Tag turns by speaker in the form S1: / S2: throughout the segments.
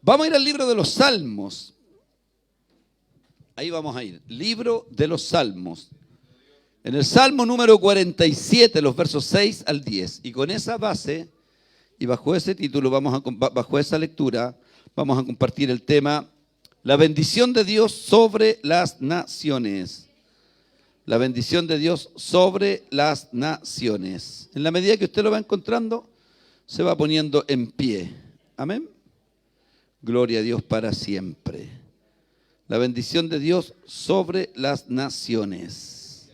S1: Vamos a ir al libro de los Salmos. Ahí vamos a ir. Libro de los Salmos. En el Salmo número 47, los versos 6 al 10. Y con esa base y bajo ese título, bajo esa lectura, vamos a compartir el tema la bendición de Dios sobre las naciones. La bendición de Dios sobre las naciones. En la medida que usted lo va encontrando, se va poniendo en pie. Amén. Gloria a Dios para siempre. La bendición de Dios sobre las naciones.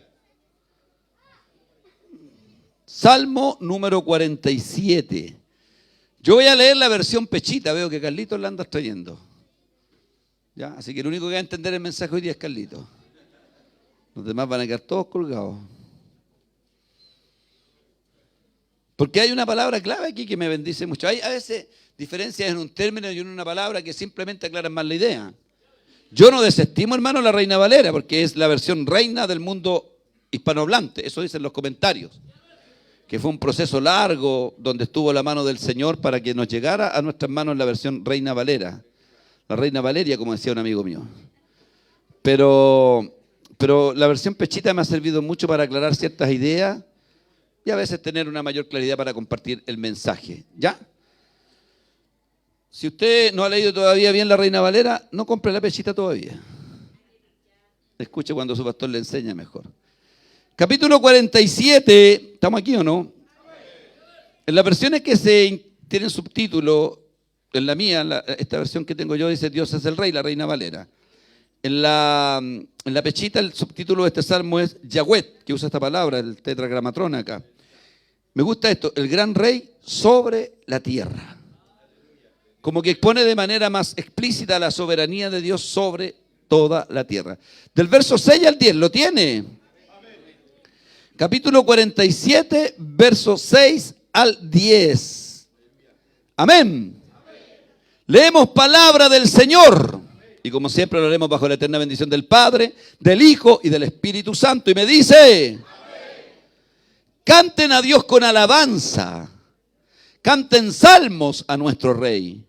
S1: Salmo número 47. Yo voy a leer la versión pechita. Veo que Carlitos la anda trayendo. ¿Ya? Así que el único que va a entender el mensaje hoy día es Carlitos. Los demás van a quedar todos colgados. Porque hay una palabra clave aquí que me bendice mucho. Hay a veces diferencias en un término y en una palabra que simplemente aclaran más la idea. Yo no desestimo, hermano, la Reina Valera, porque es la versión reina del mundo hispanohablante. Eso dicen los comentarios. Que fue un proceso largo donde estuvo la mano del Señor para que nos llegara a nuestras manos la versión Reina Valera. La Reina Valeria, como decía un amigo mío. Pero la versión pechita me ha servido mucho para aclarar ciertas ideas y a veces tener una mayor claridad para compartir el mensaje. ¿Ya? Si usted no ha leído todavía bien la Reina Valera, no compre la pechita todavía. Escuche cuando su pastor le enseña mejor. Capítulo 47, ¿estamos aquí o no? En las versiones que tienen subtítulo, en la mía, esta versión que tengo yo dice Dios es el Rey, la Reina Valera. En la pechita el subtítulo de este salmo es Yahweh, que usa esta palabra, el tetragramatrón acá. Me gusta esto, el gran Rey sobre la tierra. Como que expone de manera más explícita la soberanía de Dios sobre toda la tierra. Del verso 6 al 10, ¿lo tiene? Capítulo 47, verso 6 al 10. Amén. Leemos palabra del Señor. Y como siempre lo leemos bajo la eterna bendición del Padre, del Hijo y del Espíritu Santo. Y me dice, canten a Dios con alabanza. Canten salmos a nuestro Rey.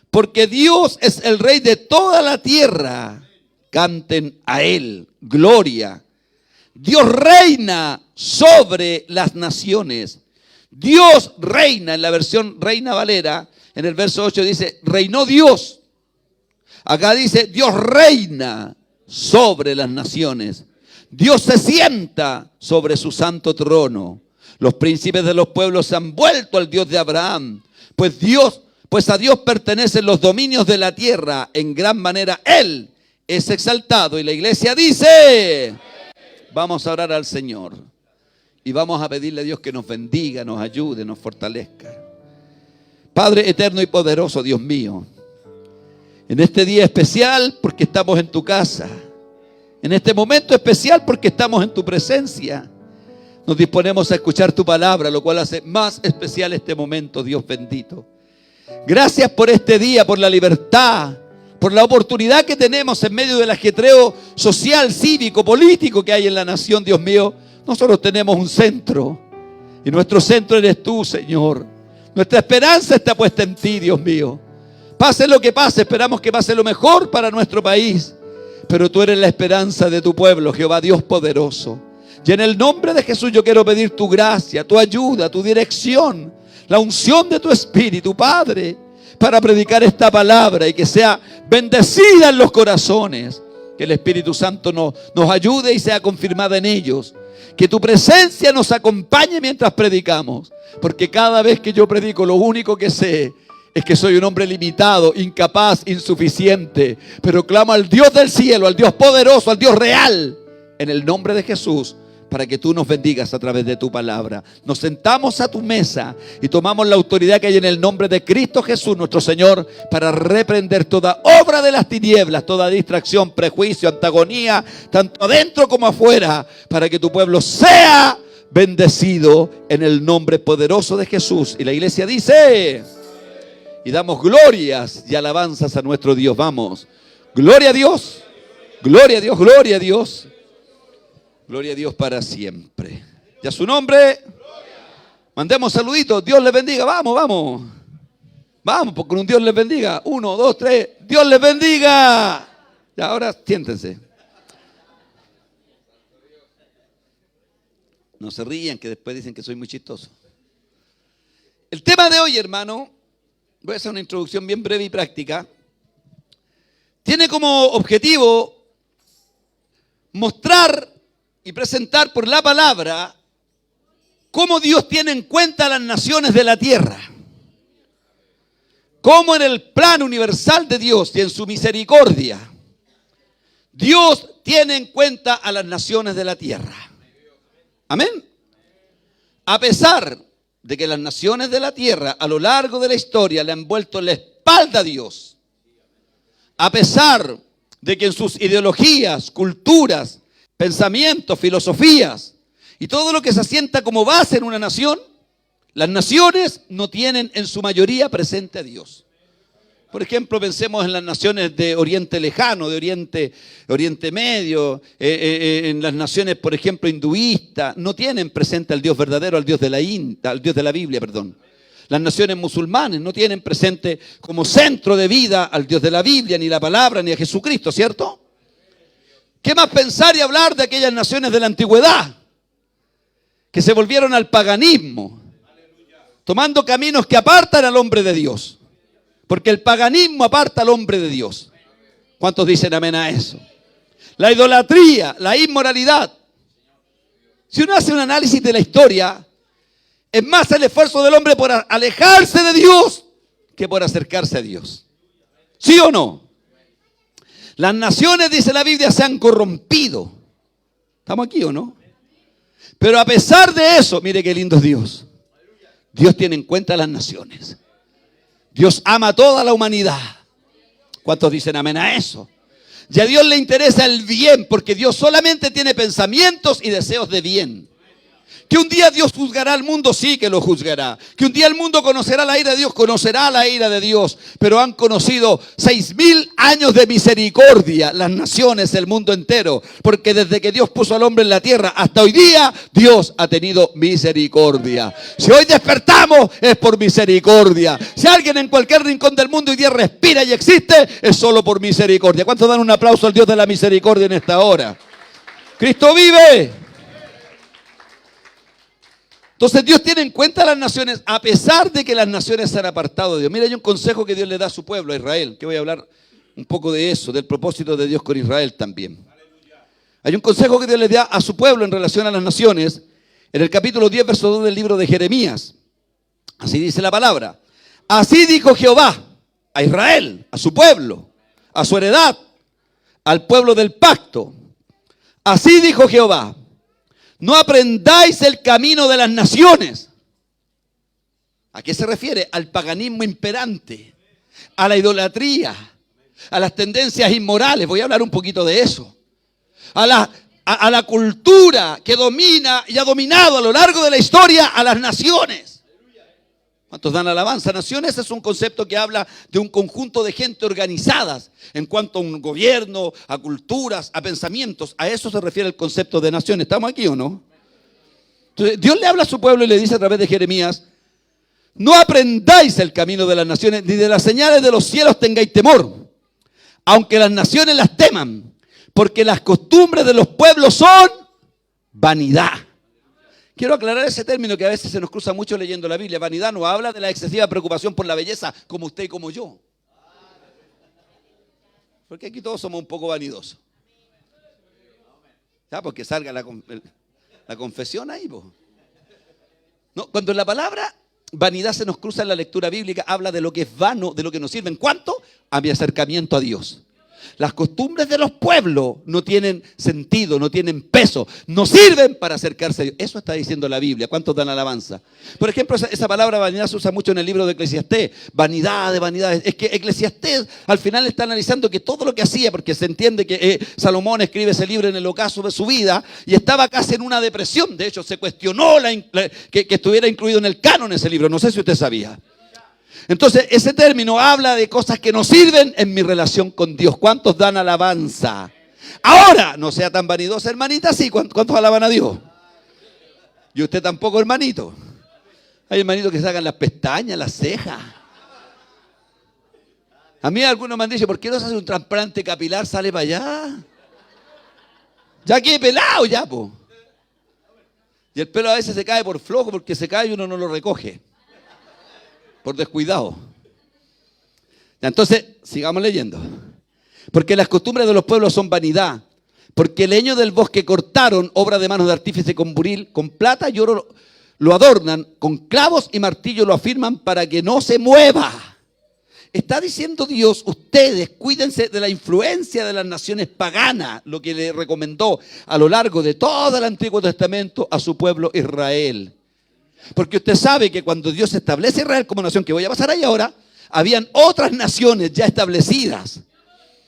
S1: Porque Dios es el Rey de toda la tierra. Canten a Él gloria. Dios reina sobre las naciones. Dios reina, en la versión Reina Valera, en el verso 8 dice, reinó Dios. Acá dice, Dios reina sobre las naciones. Dios se sienta sobre su santo trono. Los príncipes de los pueblos se han vuelto al Dios de Abraham. Pues a Dios pertenecen los dominios de la tierra. En gran manera Él es exaltado. Y la iglesia dice, vamos a orar al Señor. Y vamos a pedirle a Dios que nos bendiga, nos ayude, nos fortalezca. Padre eterno y poderoso, Dios mío. En este día especial porque estamos en tu casa. En este momento especial porque estamos en tu presencia. Nos disponemos a escuchar tu palabra, lo cual hace más especial este momento, Dios bendito. Gracias por este día, por la libertad, por la oportunidad que tenemos en medio del ajetreo social, cívico, político que hay en la nación, Dios mío. Nosotros tenemos un centro y nuestro centro eres tú, Señor. Nuestra esperanza está puesta en ti, Dios mío. Pase lo que pase, esperamos que pase lo mejor para nuestro país. Pero tú eres la esperanza de tu pueblo, Jehová Dios poderoso. Y en el nombre de Jesús yo quiero pedir tu gracia, tu ayuda, tu dirección, la unción de tu Espíritu, Padre, para predicar esta palabra y que sea bendecida en los corazones. Que el Espíritu Santo nos ayude y sea confirmada en ellos. Que tu presencia nos acompañe mientras predicamos. Porque cada vez que yo predico, lo único que sé es que soy un hombre limitado, incapaz, insuficiente. Pero clamo al Dios del cielo, al Dios poderoso, al Dios real, en el nombre de Jesús, para que tú nos bendigas a través de tu palabra. Nos sentamos a tu mesa y tomamos la autoridad que hay en el nombre de Cristo Jesús, nuestro Señor, para reprender toda obra de las tinieblas, toda distracción, prejuicio, antagonía, tanto adentro como afuera, para que tu pueblo sea bendecido en el nombre poderoso de Jesús. Y la iglesia dice, y damos glorias y alabanzas a nuestro Dios. Vamos, gloria a Dios, gloria a Dios, gloria a Dios. Gloria a Dios para siempre. Y a su nombre, mandemos saluditos. Dios les bendiga. Vamos, vamos. Vamos, pues con un Dios les bendiga. 1, 2, 3. Dios les bendiga. Y ahora siéntense. No se rían, que después dicen que soy muy chistoso. El tema de hoy, hermano, voy a hacer una introducción bien breve y práctica. Tiene como objetivo mostrar y presentar por la palabra cómo Dios tiene en cuenta a las naciones de la tierra. Cómo en el plan universal de Dios y en su misericordia, Dios tiene en cuenta a las naciones de la tierra. Amén. A pesar de que las naciones de la tierra a lo largo de la historia le han vuelto la espalda a Dios, a pesar de que en sus ideologías, culturas, pensamientos, filosofías y todo lo que se asienta como base en una nación, las naciones no tienen en su mayoría presente a Dios. Por ejemplo, pensemos en las naciones de Oriente Lejano, de Oriente Medio, en las naciones, por ejemplo, hinduistas, no tienen presente al Dios verdadero, al Dios de la Biblia, perdón. Las naciones musulmanes no tienen presente como centro de vida al Dios de la Biblia, ni la palabra, ni a Jesucristo, ¿cierto? ¿Qué más pensar y hablar de aquellas naciones de la antigüedad que se volvieron al paganismo, tomando caminos que apartan al hombre de Dios? Porque el paganismo aparta al hombre de Dios. ¿Cuántos dicen amén a eso? La idolatría, la inmoralidad. Si uno hace un análisis de la historia, es más el esfuerzo del hombre por alejarse de Dios que por acercarse a Dios. ¿Sí o no? Las naciones, dice la Biblia, se han corrompido. ¿Estamos aquí o no? Pero a pesar de eso, mire qué lindo es Dios. Dios tiene en cuenta a las naciones. Dios ama a toda la humanidad. ¿Cuántos dicen amén a eso? Y a Dios le interesa el bien, porque Dios solamente tiene pensamientos y deseos de bien. Que un día Dios juzgará al mundo, sí que lo juzgará. Que un día el mundo conocerá la ira de Dios, conocerá la ira de Dios. Pero han conocido 6.000 años de misericordia las naciones, el mundo entero. Porque desde que Dios puso al hombre en la tierra hasta hoy día, Dios ha tenido misericordia. Si hoy despertamos, es por misericordia. Si alguien en cualquier rincón del mundo hoy día respira y existe, es solo por misericordia. ¿Cuántos dan un aplauso al Dios de la misericordia en esta hora? ¡Cristo vive! Entonces Dios tiene en cuenta a las naciones, a pesar de que las naciones se han apartado de Dios. Mira, hay un consejo que Dios le da a su pueblo, a Israel, que voy a hablar un poco de eso, del propósito de Dios con Israel también. Hay un consejo que Dios le da a su pueblo en relación a las naciones, en el capítulo 10, verso 2 del libro de Jeremías. Así dice la palabra. Así dijo Jehová a Israel, a su pueblo, a su heredad, al pueblo del pacto. Así dijo Jehová. No aprendáis el camino de las naciones. ¿A qué se refiere? Al paganismo imperante, a la idolatría, a las tendencias inmorales. Voy a hablar un poquito de eso. A la cultura que domina y ha dominado a lo largo de la historia a las naciones. ¿Cuántos dan alabanza? Naciones es un concepto que habla de un conjunto de gente organizadas en cuanto a un gobierno, a culturas, a pensamientos. A eso se refiere el concepto de naciones. ¿Estamos aquí o no? Entonces, Dios le habla a su pueblo y le dice a través de Jeremías: no aprendáis el camino de las naciones, ni de las señales de los cielos tengáis temor, aunque las naciones las teman, porque las costumbres de los pueblos son vanidad. Quiero aclarar ese término que a veces se nos cruza mucho leyendo la Biblia. Vanidad no habla de la excesiva preocupación por la belleza, como usted y como yo. Porque aquí todos somos un poco vanidosos. ¿Ya? Porque salga la confesión ahí. Po. No, cuando en la palabra vanidad se nos cruza en la lectura bíblica, habla de lo que es vano, de lo que nos sirve. ¿En cuánto? A mi acercamiento a Dios. Las costumbres de los pueblos no tienen sentido, no tienen peso, no sirven para acercarse a Dios. Eso está diciendo la Biblia. ¿Cuántos dan alabanza? Por ejemplo, esa palabra vanidad se usa mucho en el libro de Eclesiastés. Vanidad de vanidades. Es que Eclesiastés al final está analizando que todo lo que hacía, porque se entiende que Salomón escribe ese libro en el ocaso de su vida y estaba casi en una depresión. De hecho, se cuestionó que estuviera incluido en el canon ese libro. No sé si usted sabía. Entonces, ese término habla de cosas que nos sirven en mi relación con Dios. ¿Cuántos dan alabanza? Ahora, no sea tan vanidosa, hermanita, sí. ¿Cuántos alaban a Dios? Y usted tampoco, hermanito. Hay hermanitos que sacan las pestañas, las cejas. A mí algunos me han dicho, ¿por qué no se hace un trasplante capilar? Sale para allá. Ya quede pelado ya, po. Y el pelo a veces se cae por flojo, porque se cae y uno no lo recoge. Por descuidado. Entonces, sigamos leyendo. Porque las costumbres de los pueblos son vanidad. Porque el leño del bosque cortaron, obra de manos de artífice con buril, con plata y oro lo adornan, con clavos y martillo lo afirman para que no se mueva. Está diciendo Dios, ustedes cuídense de la influencia de las naciones paganas, lo que le recomendó a lo largo de todo el Antiguo Testamento a su pueblo Israel. Porque usted sabe que cuando Dios establece a Israel como nación, que voy a pasar ahí ahora, habían otras naciones ya establecidas,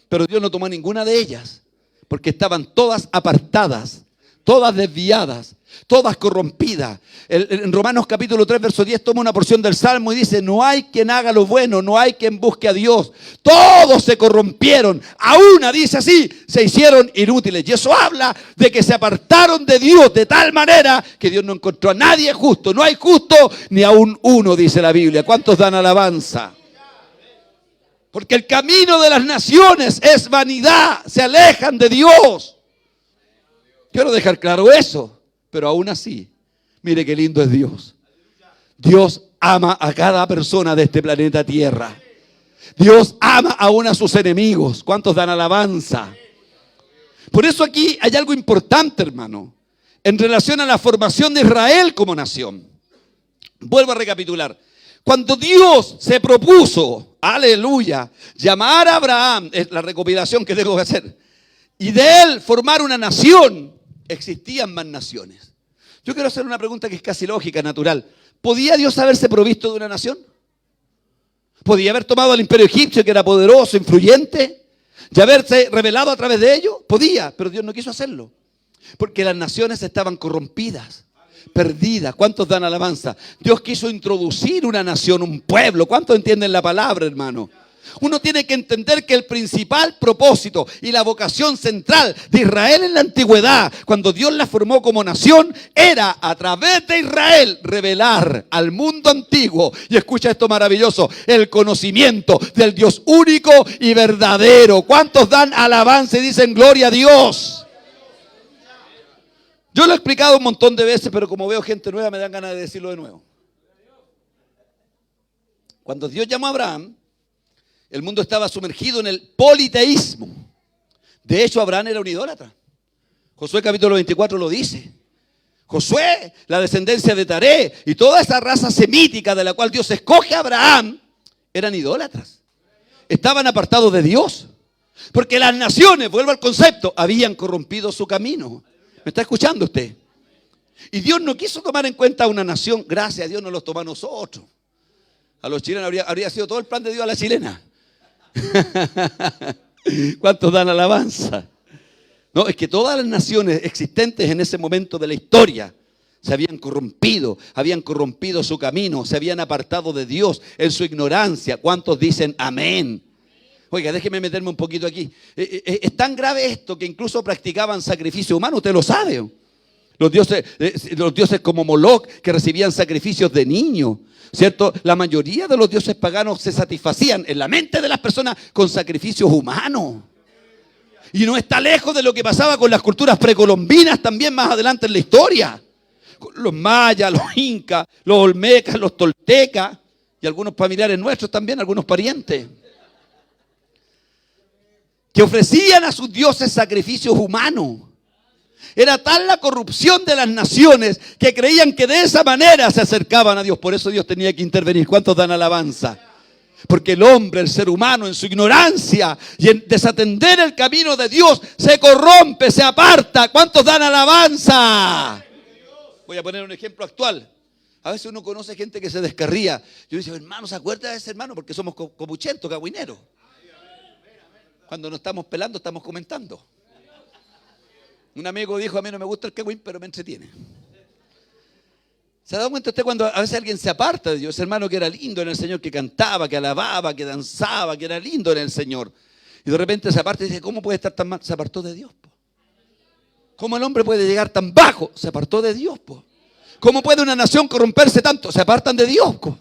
S1: pero Dios no tomó ninguna de ellas, porque estaban todas apartadas, todas desviadas, todas corrompidas. En Romanos capítulo 3, verso 10 toma una porción del Salmo y dice, no hay quien haga lo bueno, no hay quien busque a Dios. Todos se corrompieron, a una, dice así, se hicieron inútiles. Y eso habla de que se apartaron de Dios de tal manera que Dios no encontró a nadie justo. No hay justo ni aún uno, dice la Biblia. ¿Cuántos dan alabanza? Porque el camino de las naciones es vanidad, se alejan de Dios. Quiero dejar claro eso, pero aún así, mire qué lindo es Dios. Dios ama a cada persona de este planeta Tierra. Dios ama aún a sus enemigos. ¿Cuántos dan alabanza? Por eso aquí hay algo importante, hermano, en relación a la formación de Israel como nación. Vuelvo a recapitular. Cuando Dios se propuso, aleluya, llamar a Abraham, es la recopilación que tengo que hacer, y de él formar una nación, existían más naciones. Yo quiero hacer una pregunta que es casi lógica, natural. ¿Podía Dios haberse provisto de una nación? ¿Podía haber tomado al imperio egipcio, que era poderoso, influyente, y haberse revelado a través de ello? Podía, pero Dios no quiso hacerlo. Porque las naciones estaban corrompidas, perdidas. ¿Cuántos dan alabanza? Dios quiso introducir una nación, un pueblo. ¿Cuántos entienden la palabra, hermano? Uno tiene que entender que el principal propósito y la vocación central de Israel en la antigüedad, cuando Dios la formó como nación, era a través de Israel revelar al mundo antiguo, y escucha esto maravilloso, el conocimiento del Dios único y verdadero. ¿Cuántos dan alabanza y dicen gloria a Dios? Yo lo he explicado un montón de veces, pero como veo gente nueva me dan ganas de decirlo de nuevo. Cuando Dios llamó a Abraham, el mundo estaba sumergido en el politeísmo. De hecho, Abraham era un idólatra. Josué capítulo 24 lo dice. Josué, la descendencia de Taré y toda esa raza semítica de la cual Dios escoge a Abraham, eran idólatras. Estaban apartados de Dios. Porque las naciones, vuelvo al concepto, habían corrompido su camino. ¿Me está escuchando usted? Y Dios no quiso tomar en cuenta a una nación. Gracias a Dios nos los tomó a nosotros. A los chilenos habría sido todo el plan de Dios a la chilena. ¿Cuántos dan alabanza? No, es que todas las naciones existentes en ese momento de la historia se habían corrompido su camino, se habían apartado de Dios en su ignorancia. ¿Cuántos dicen amén? Oiga, déjeme meterme un poquito aquí. Es tan grave esto que incluso practicaban sacrificio humano, usted lo sabe. Los dioses como Moloch, que recibían sacrificios de niños, ¿cierto? La mayoría de los dioses paganos se satisfacían en la mente de las personas con sacrificios humanos. Y no está lejos de lo que pasaba con las culturas precolombinas también más adelante en la historia. Los mayas, los incas, los olmecas, los toltecas y algunos familiares nuestros también, algunos parientes, que ofrecían a sus dioses sacrificios humanos. Era tal la corrupción de las naciones que creían que de esa manera se acercaban a Dios. Por eso Dios tenía que intervenir. ¿Cuántos dan alabanza? Porque el hombre, el ser humano, en su ignorancia y en desatender el camino de Dios, se corrompe, se aparta. ¿Cuántos dan alabanza? Voy a poner un ejemplo actual. A veces uno conoce gente que se descarría. Yo digo, hermano, ¿se acuerda de ese hermano? Porque somos copuchentos, cagüineros. Cuando nos estamos pelando, estamos comentando. Un amigo dijo, a mí no me gusta el cagüín, pero me entretiene. ¿Se ha dado cuenta usted cuando a veces alguien se aparta de Dios? Ese hermano que era lindo en el Señor, que cantaba, que alababa, que danzaba, que era lindo en el Señor. Y de repente se aparta y dice, ¿cómo puede estar tan mal? Se apartó de Dios, po. ¿Cómo el hombre puede llegar tan bajo? Se apartó de Dios, po. ¿Cómo puede una nación corromperse tanto? Se apartan de Dios, po.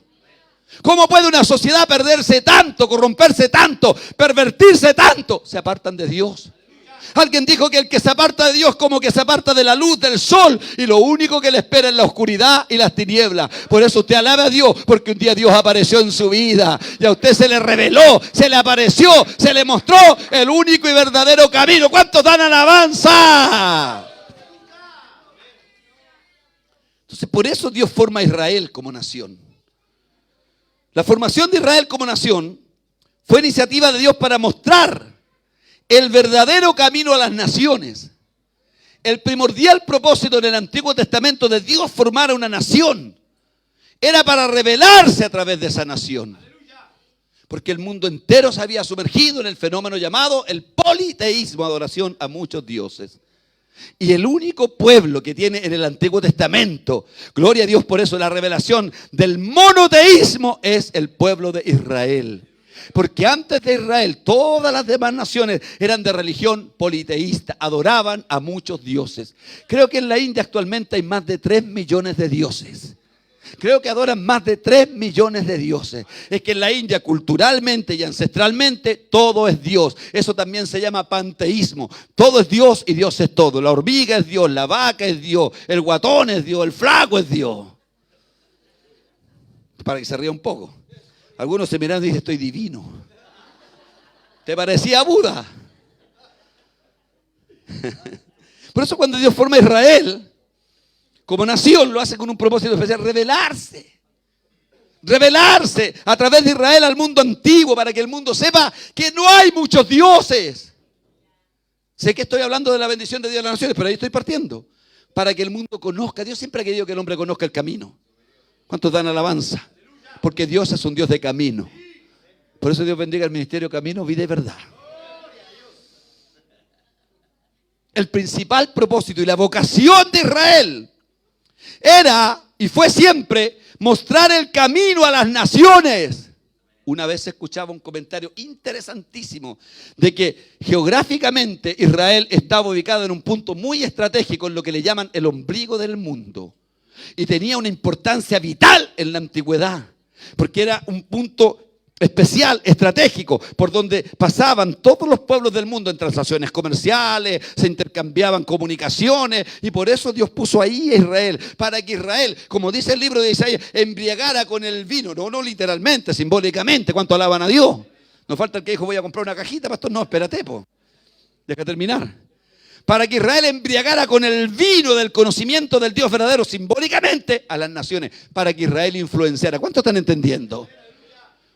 S1: ¿Cómo puede una sociedad perderse tanto, corromperse tanto, pervertirse tanto? Se apartan de Dios. Alguien dijo que el que se aparta de Dios como que se aparta de la luz del sol, y lo único que le espera es la oscuridad y las tinieblas. Por eso usted alaba a Dios, porque un día Dios apareció en su vida y a usted se le reveló, se le apareció, se le mostró el único y verdadero camino. ¿Cuántos dan alabanza? Entonces, por eso Dios forma a Israel como nación. La formación de Israel como nación fue iniciativa de Dios para mostrar el verdadero camino a las naciones. El primordial propósito en el Antiguo Testamento de Dios formar a una nación era para revelarse a través de esa nación. Porque el mundo entero se había sumergido en el fenómeno llamado el politeísmo, adoración a muchos dioses. Y el único pueblo que tiene en el Antiguo Testamento, gloria a Dios por eso, la revelación del monoteísmo, es el pueblo de Israel. Porque antes de Israel, todas las demás naciones eran de religión politeísta, adoraban a muchos dioses. Creo que en la India actualmente hay más de 3 millones de dioses. Creo que adoran más de 3 millones de dioses. Es que en la India, culturalmente y ancestralmente, todo es Dios. Eso también se llama panteísmo. Todo es Dios y Dios es todo. La hormiga es Dios, la vaca es Dios, el guatón es Dios, el flaco es Dios. Para que se ría un poco. Algunos se miran y dicen, estoy divino. ¿Te parecía Buda? Por eso cuando Dios forma a Israel como nación, lo hace con un propósito especial: revelarse. Revelarse a través de Israel al mundo antiguo, para que el mundo sepa que no hay muchos dioses. Sé que estoy hablando de la bendición de Dios a las naciones, pero ahí estoy partiendo. Para que el mundo conozca. Dios siempre ha querido que el hombre conozca el camino. ¿Cuántos dan alabanza? Porque Dios es un Dios de camino. Por eso Dios bendiga el ministerio Camino, Vida y Verdad. El principal propósito y la vocación de Israel era y fue siempre mostrar el camino a las naciones. Una vez escuchaba un comentario interesantísimo de que geográficamente Israel estaba ubicado en un punto muy estratégico, en lo que le llaman el ombligo del mundo. Y tenía una importancia vital en la antigüedad, porque era un punto especial, estratégico, por donde pasaban todos los pueblos del mundo en transacciones comerciales, se intercambiaban comunicaciones, y por eso Dios puso ahí a Israel, para que Israel, como dice el libro de Isaías, embriagara con el vino, no literalmente, simbólicamente. ¿Cuánto alaban a Dios? Nos falta el que dijo, voy a comprar una cajita, pastor. No, espérate, deja terminar. Para que Israel embriagara con el vino del conocimiento del Dios verdadero, simbólicamente, a las naciones, para que Israel influenciara. ¿Cuánto están entendiendo?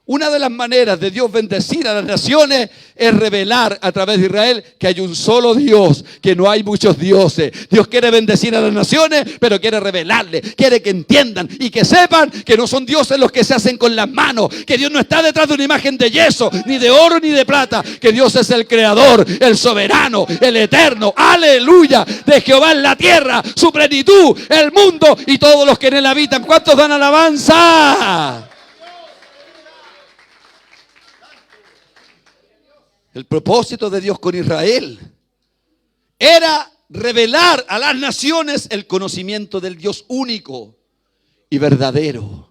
S1: Una de las maneras de Dios bendecir a las naciones es revelar a través de Israel que hay un solo Dios, que no hay muchos dioses. Dios quiere bendecir a las naciones, pero quiere revelarle, quiere que entiendan y que sepan que no son dioses los que se hacen con las manos, que Dios no está detrás de una imagen de yeso, ni de oro, ni de plata, que Dios es el creador, el soberano, el eterno, aleluya, de Jehová en la tierra, su plenitud, el mundo y todos los que en él habitan. ¿Cuántos dan alabanza? El propósito de Dios con Israel era revelar a las naciones el conocimiento del Dios único y verdadero.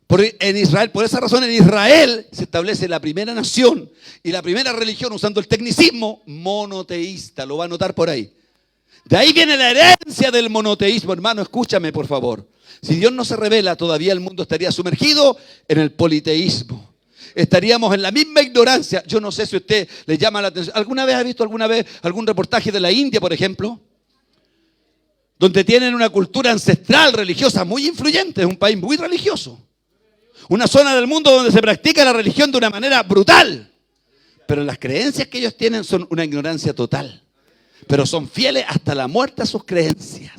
S1: Por esa razón en Israel se establece la primera nación y la primera religión, usando el tecnicismo, monoteísta. Lo va a notar por ahí. De ahí viene la herencia del monoteísmo. Hermano, escúchame por favor. Si Dios no se revela, todavía el mundo estaría sumergido en el politeísmo. Estaríamos en la misma ignorancia. Yo no sé si a usted le llama la atención. ¿Alguna vez ha visto algún reportaje de la India, por ejemplo? Donde tienen una cultura ancestral religiosa muy influyente. Es un país muy religioso. Una zona del mundo donde se practica la religión de una manera brutal. Pero las creencias que ellos tienen son una ignorancia total. Pero son fieles hasta la muerte a sus creencias.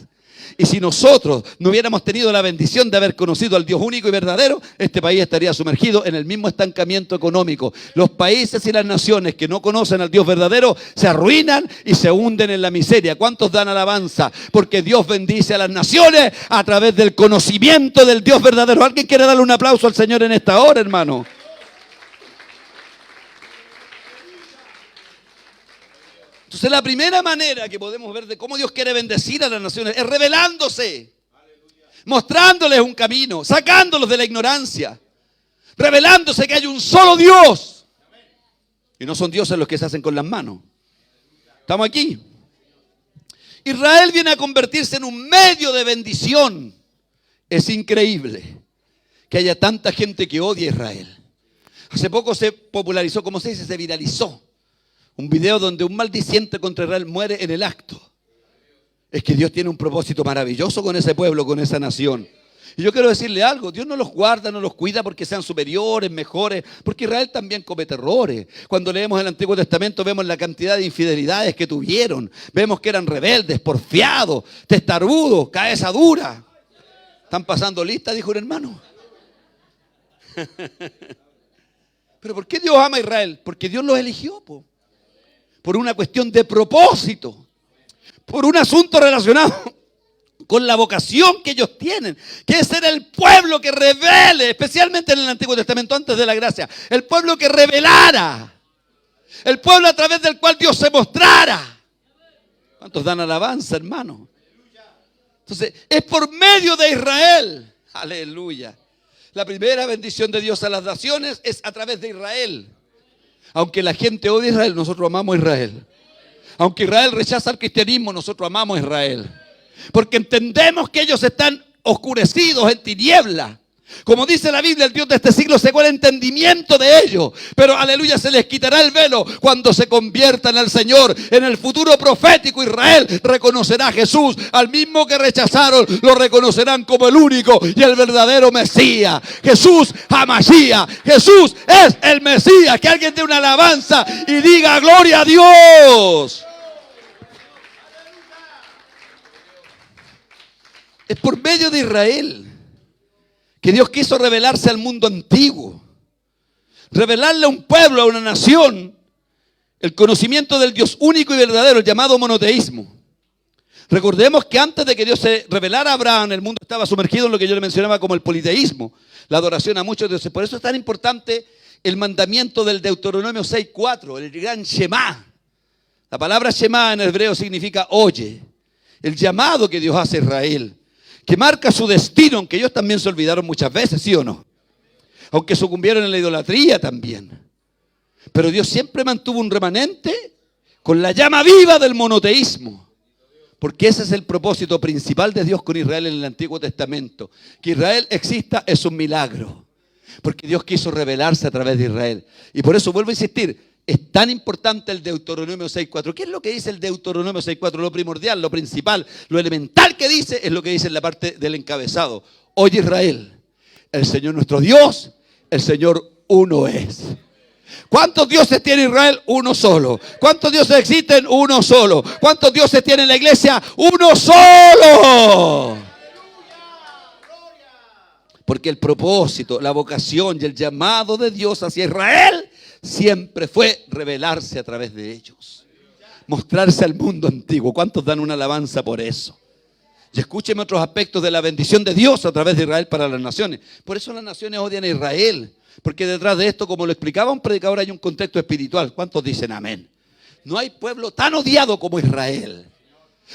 S1: Y si nosotros no hubiéramos tenido la bendición de haber conocido al Dios único y verdadero, este país estaría sumergido en el mismo estancamiento económico. Los países y las naciones que no conocen al Dios verdadero se arruinan y se hunden en la miseria. ¿Cuántos dan alabanza? Porque Dios bendice a las naciones a través del conocimiento del Dios verdadero. ¿Alguien quiere darle un aplauso al Señor en esta hora, hermano? Entonces la primera manera que podemos ver de cómo Dios quiere bendecir a las naciones es revelándose. mostrándoles un camino, sacándolos de la ignorancia, revelándose que hay un solo Dios. Y no son dioses los que se hacen con las manos. ¿Estamos aquí? Israel viene a convertirse en un medio de bendición. Es increíble que haya tanta gente que odia a Israel. Hace poco se popularizó, ¿cómo se dice? Se viralizó un video donde un maldiciente contra Israel muere en el acto. Es que Dios tiene un propósito maravilloso con ese pueblo, con esa nación. Y yo quiero decirle algo, Dios no los guarda, no los cuida porque sean superiores, mejores, porque Israel también comete errores. Cuando leemos el Antiguo Testamento vemos la cantidad de infidelidades que tuvieron. Vemos que eran rebeldes, porfiados, testarudos, cabeza dura. ¿Están pasando lista?, dijo un hermano. ¿Pero por qué Dios ama a Israel? Porque Dios los eligió, por una cuestión de propósito, por un asunto relacionado con la vocación que ellos tienen, que es ser el pueblo que revele, especialmente en el Antiguo Testamento, antes de la gracia, el pueblo que revelara, el pueblo a través del cual Dios se mostrara. ¿Cuántos dan alabanza, hermano? Entonces, es por medio de Israel. Aleluya. La primera bendición de Dios a las naciones es a través de Israel. Aunque la gente odia a Israel, nosotros amamos a Israel. Aunque Israel rechaza el cristianismo, nosotros amamos a Israel. Porque entendemos que ellos están oscurecidos en tinieblas. Como dice la Biblia, el Dios de este siglo cegó el entendimiento de ellos. Pero aleluya, se les quitará el velo cuando se conviertan al Señor. En el futuro profético, Israel reconocerá a Jesús. Al mismo que rechazaron, lo reconocerán como el único y el verdadero Mesías. Jesús Hamashiach. Jesús es el Mesías. Que alguien dé una alabanza y diga gloria a Dios. Es por medio de Israel que Dios quiso revelarse al mundo antiguo, revelarle a un pueblo, a una nación, el conocimiento del Dios único y verdadero, el llamado monoteísmo. Recordemos que antes de que Dios se revelara a Abraham, el mundo estaba sumergido en lo que yo le mencionaba como el politeísmo, la adoración a muchos dioses. Por eso es tan importante el mandamiento del Deuteronomio 6:4, el gran Shema. La palabra Shema en hebreo significa oye, el llamado que Dios hace a Israel, que marca su destino, aunque ellos también se olvidaron muchas veces, ¿sí o no? Aunque sucumbieron en la idolatría también. Pero Dios siempre mantuvo un remanente con la llama viva del monoteísmo. Porque ese es el propósito principal de Dios con Israel en el Antiguo Testamento. Que Israel exista es un milagro. Porque Dios quiso revelarse a través de Israel. Y por eso vuelvo a insistir, es tan importante el Deuteronomio 6:4. ¿Qué es lo que dice el Deuteronomio 6:4? Lo primordial, lo principal, lo elemental que dice es lo que dice en la parte del encabezado. Oye Israel, el Señor nuestro Dios, el Señor uno es. ¿Cuántos dioses tiene Israel? Uno solo. ¿Cuántos dioses existen? Uno solo. ¿Cuántos dioses tiene la iglesia? Uno solo. Porque el propósito, la vocación y el llamado de Dios hacia Israel siempre fue revelarse a través de ellos. Mostrarse al mundo antiguo. ¿Cuántos dan una alabanza por eso? Y escúcheme otros aspectos de la bendición de Dios a través de Israel para las naciones. Por eso las naciones odian a Israel. Porque detrás de esto, como lo explicaba un predicador, hay un contexto espiritual. ¿Cuántos dicen amén? No hay pueblo tan odiado como Israel.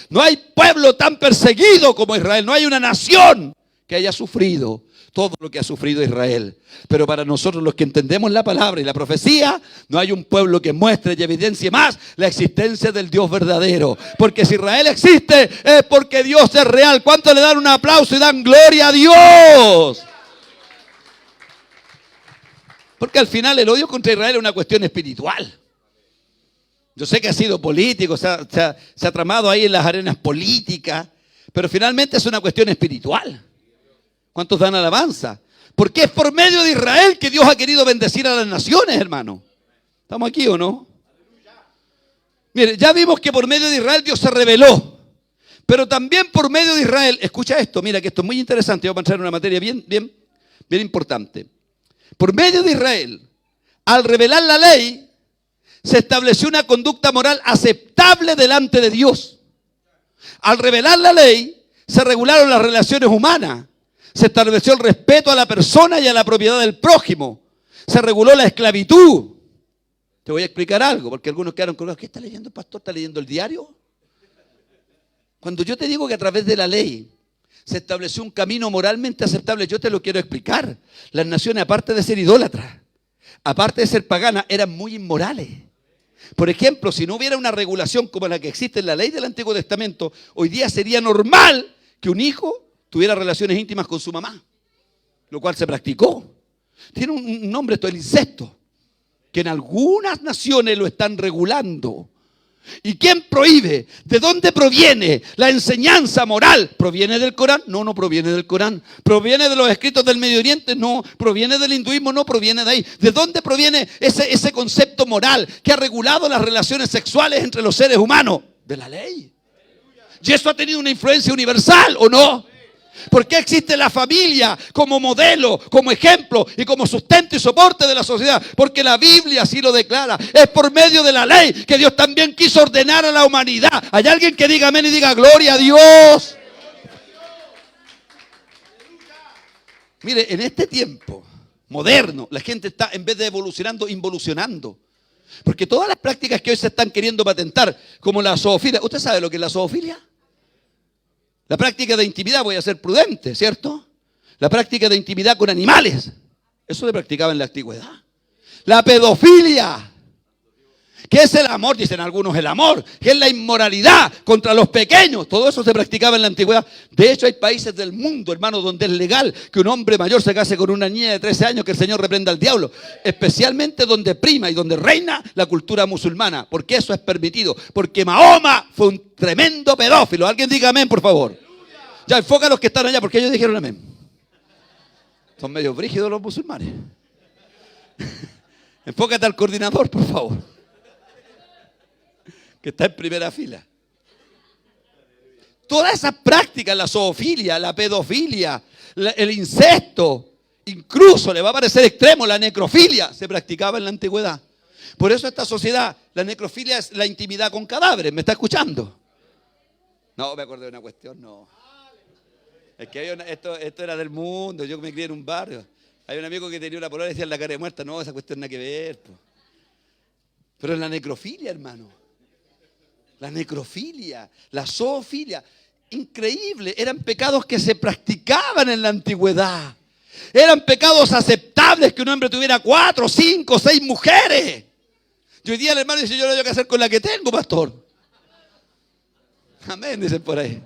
S1: No hay pueblo tan perseguido como Israel. No hay una nación que haya sufrido todo lo que ha sufrido Israel. Pero para nosotros los que entendemos la palabra y la profecía, no hay un pueblo que muestre y evidencie más la existencia del Dios verdadero. Porque si Israel existe, es porque Dios es real. ¿Cuántos le dan un aplauso y dan gloria a Dios? Porque al final el odio contra Israel es una cuestión espiritual. Yo sé que ha sido político, se ha tramado ahí en las arenas políticas, pero finalmente es una cuestión espiritual. ¿Cuántos dan alabanza? Porque es por medio de Israel que Dios ha querido bendecir a las naciones, hermano. ¿Estamos aquí o no? Mire, ya vimos que por medio de Israel Dios se reveló. Pero también por medio de Israel, escucha esto, mira que esto es muy interesante, vamos a entrar en una materia bien importante. Por medio de Israel, al revelar la ley, se estableció una conducta moral aceptable delante de Dios. Al revelar la ley, se regularon las relaciones humanas. Se estableció el respeto a la persona y a la propiedad del prójimo. Se reguló la esclavitud. Te voy a explicar algo, porque algunos quedaron con, ¿qué está leyendo, pastor? ¿Está leyendo el diario? Cuando yo te digo que a través de la ley se estableció un camino moralmente aceptable. Yo te lo quiero explicar. Las naciones, aparte de ser idólatras, aparte de ser paganas, eran muy inmorales. Por ejemplo, si no hubiera una regulación como la que existe en la ley del Antiguo Testamento, hoy día sería normal que un hijo tuviera relaciones íntimas con su mamá, lo cual se practicó. Tiene un nombre esto, el incesto, que en algunas naciones lo están regulando. ¿Y quién prohíbe? ¿De dónde proviene la enseñanza moral? ¿Proviene del Corán? No, no proviene del Corán. ¿Proviene de los escritos del Medio Oriente? No. ¿Proviene del hinduismo? No proviene de ahí. ¿De dónde proviene ese concepto moral que ha regulado las relaciones sexuales entre los seres humanos? De la ley. ¿Y eso ha tenido una influencia universal o no? ¿Por qué existe la familia como modelo, como ejemplo y como sustento y soporte de la sociedad? Porque la Biblia así lo declara. Es por medio de la ley que Dios también quiso ordenar a la humanidad. ¿Hay alguien que diga amén y diga gloria a Dios? Mire, en este tiempo moderno, la gente está, en vez de evolucionando, involucionando. Porque todas las prácticas que hoy se están queriendo patentar, como la zoofilia. ¿Usted sabe lo que es la zoofilia? La práctica de intimidad, voy a ser prudente, ¿cierto? La práctica de intimidad con animales. Eso se practicaba en la antigüedad. La pedofilia. ¿Qué es el amor? Dicen algunos el amor. ¿Qué es la inmoralidad contra los pequeños? Todo eso se practicaba en la antigüedad. De hecho, hay países del mundo, hermano, donde es legal que un hombre mayor se case con una niña de 13 años, que el Señor reprenda al diablo. Especialmente donde prima y donde reina la cultura musulmana. Porque eso es permitido. Porque Mahoma fue un tremendo pedófilo. Alguien diga amén, por favor. Ya, enfoca a los que están allá, porque ellos dijeron amén. Son medio brígidos los musulmanes. Enfócate al coordinador, por favor, que está en primera fila. Todas esas prácticas, la zoofilia, la pedofilia, el incesto, incluso le va a parecer extremo, la necrofilia, se practicaba en la antigüedad. Por eso esta sociedad, la necrofilia es la intimidad con cadáveres. ¿Me está escuchando? No, me acordé de una cuestión, no. Es que había esto era del mundo, yo me crié en un barrio. Hay un amigo que tenía una polola y decía la cara de muerta. No, esa cuestión nada que ver. Po. Pero en la necrofilia, hermano. La necrofilia, la zoofilia, increíble. Eran pecados que se practicaban en la antigüedad. Eran pecados aceptables que un hombre tuviera 4, 5, 6 mujeres. Y hoy día el hermano dice, yo no tengo que hacer con la que tengo, pastor. Amén, dicen por ahí.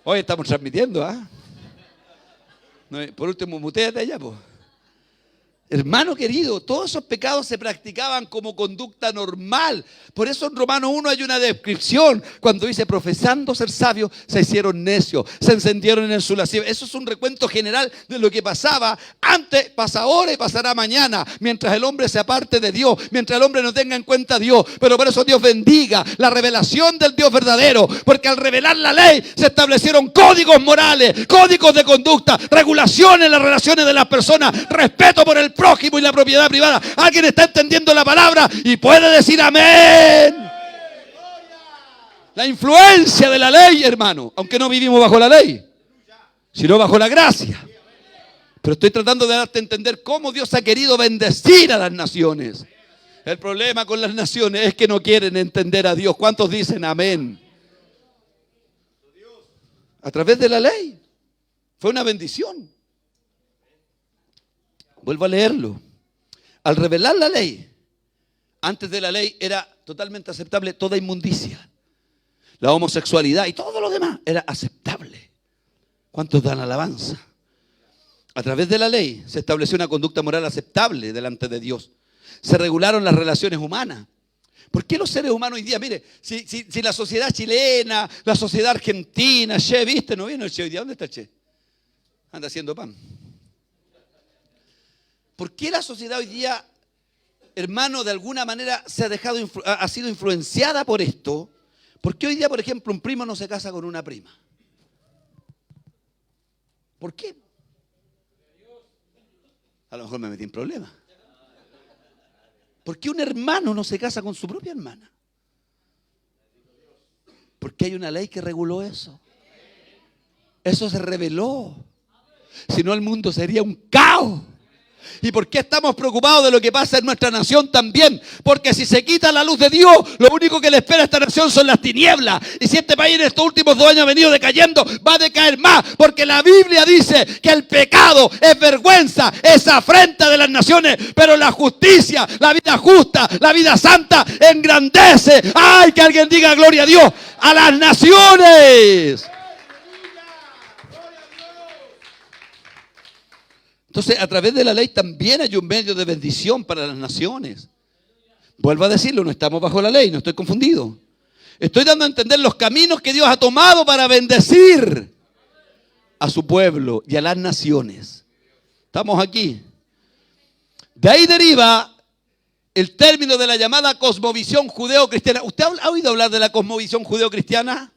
S1: Hoy estamos transmitiendo, ¿ah? No, por último, mutéate allá, pues. Hermano querido, todos esos pecados se practicaban como conducta normal. Por eso en Romanos 1 hay una descripción cuando dice, profesando ser sabios, se hicieron necios, se encendieron en su lascivia. Eso es un recuento general de lo que pasaba antes, pasa ahora y pasará mañana, mientras el hombre se aparte de Dios, mientras el hombre no tenga en cuenta a Dios. Pero por eso Dios bendiga la revelación del Dios verdadero, porque al revelar la ley se establecieron códigos morales, códigos de conducta, regulaciones en las relaciones de las personas, respeto por el prójimo y la propiedad privada. ¿Alguien está entendiendo la palabra y puede decir amén? La influencia de la ley, hermano, aunque no vivimos bajo la ley, sino bajo la gracia. Pero estoy tratando de darte a entender cómo Dios ha querido bendecir a las naciones. El problema con las naciones es que no quieren entender a Dios. ¿Cuántos dicen amén? A través de la ley. Fue una bendición. Vuelvo a leerlo. Al revelar la ley, antes de la ley era totalmente aceptable toda inmundicia. La homosexualidad y todo lo demás era aceptable. ¿Cuántos dan alabanza? A través de la ley se estableció una conducta moral aceptable delante de Dios. Se regularon las relaciones humanas. ¿Por qué los seres humanos hoy día? Mire, si la sociedad chilena, la sociedad argentina, Che, ¿viste? ¿No vino el Che hoy día? ¿Dónde está el Che? Anda haciendo pan. ¿Por qué la sociedad hoy día, hermano, de alguna manera ha sido influenciada por esto? ¿Por qué hoy día, por ejemplo, un primo no se casa con una prima? ¿Por qué? A lo mejor me metí en problemas. ¿Por qué un hermano no se casa con su propia hermana? Porque hay una ley que reguló eso. Eso se reveló. Si no, el mundo sería un caos. ¿Y por qué estamos preocupados de lo que pasa en nuestra nación también? Porque si se quita la luz de Dios, lo único que le espera a esta nación son las tinieblas. Y si este país en estos últimos 2 años ha venido decayendo, va a decaer más. Porque la Biblia dice que el pecado es vergüenza, es afrenta de las naciones. Pero la justicia, la vida justa, la vida santa, engrandece. ¡Ay, que alguien diga gloria a Dios! ¡A las naciones! Entonces, a través de la ley también hay un medio de bendición para las naciones. Vuelvo a decirlo, no estamos bajo la ley, no estoy confundido. Estoy dando a entender los caminos que Dios ha tomado para bendecir a su pueblo y a las naciones. Estamos aquí. De ahí deriva el término de la llamada cosmovisión judeo-cristiana. ¿Usted ha oído hablar de la cosmovisión judeo-cristiana?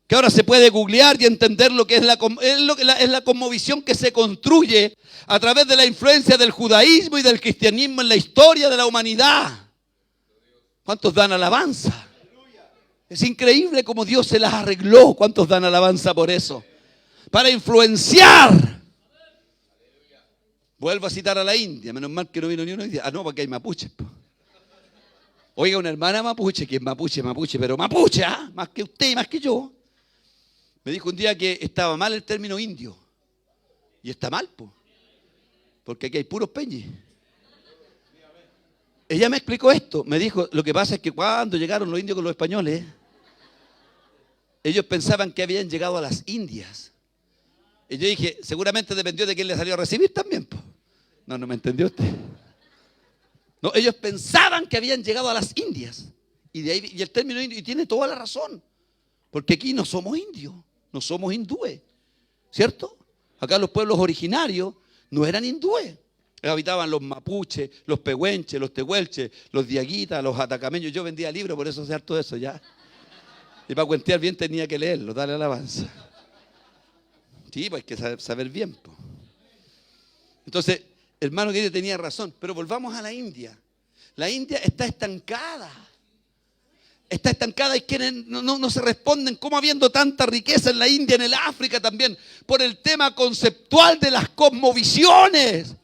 S1: Que ahora se puede googlear y entender lo que es la cosmovisión que se construye a través de la influencia del judaísmo y del cristianismo en la historia de la humanidad. ¿Cuántos dan alabanza? Es increíble cómo Dios se las arregló. ¿Cuántos dan alabanza por eso? Para influenciar. Vuelvo a citar a la India. Menos mal que no vino ni uno. Ah, no, porque hay mapuches. Oiga, una hermana mapuche, que es mapuche, pero mapuche, ¿ah? Más que usted y más que yo. Me dijo un día que estaba mal el término indio. Y está mal, porque aquí hay puros peñis. Ella me explicó esto. Me dijo, lo que pasa es que cuando llegaron los indios con los españoles, ellos pensaban que habían llegado a las Indias. Y yo dije, seguramente dependió de quién le salió a recibir también. No me entendió usted. No, ellos pensaban que habían llegado a las Indias. Y de ahí y el término indio, y tiene toda la razón. Porque aquí no somos indios. No somos hindúes, ¿cierto? Acá los pueblos originarios no eran hindúes. Habitaban los mapuches, los pehuenches, los tehuelches, los diaguitas, los atacameños. Yo vendía libros, por eso sé harto de eso ya. Y para cuentear bien tenía que leerlo, darle alabanza. Sí, pues hay que saber bien. Entonces, hermano querido tenía razón. Pero volvamos a la India. La India está estancada. Está estancada y quienes no se responden, cómo habiendo tanta riqueza en la India, en el África también, por el tema conceptual de las cosmovisiones.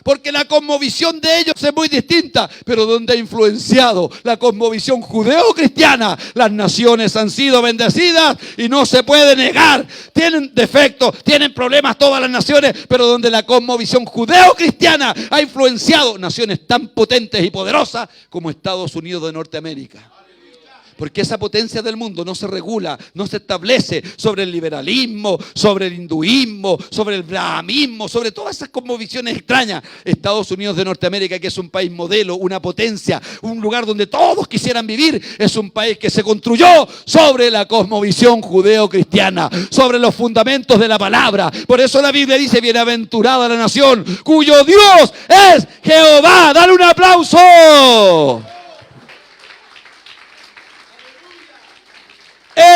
S1: Porque la cosmovisión de ellos es muy distinta, pero donde ha influenciado la cosmovisión judeo-cristiana, las naciones han sido bendecidas y no se puede negar. Tienen defectos, tienen problemas todas las naciones, pero donde la cosmovisión judeo-cristiana ha influenciado naciones tan potentes y poderosas como Estados Unidos de Norteamérica. Porque esa potencia del mundo no se regula, no se establece sobre el liberalismo, sobre el hinduismo, sobre el brahmismo, sobre todas esas cosmovisiones extrañas. Estados Unidos de Norteamérica, que es un país modelo, una potencia, un lugar donde todos quisieran vivir, es un país que se construyó sobre la cosmovisión judeo-cristiana, sobre los fundamentos de la palabra. Por eso la Biblia dice, bienaventurada la nación cuyo Dios es Jehová. ¡Dale un aplauso!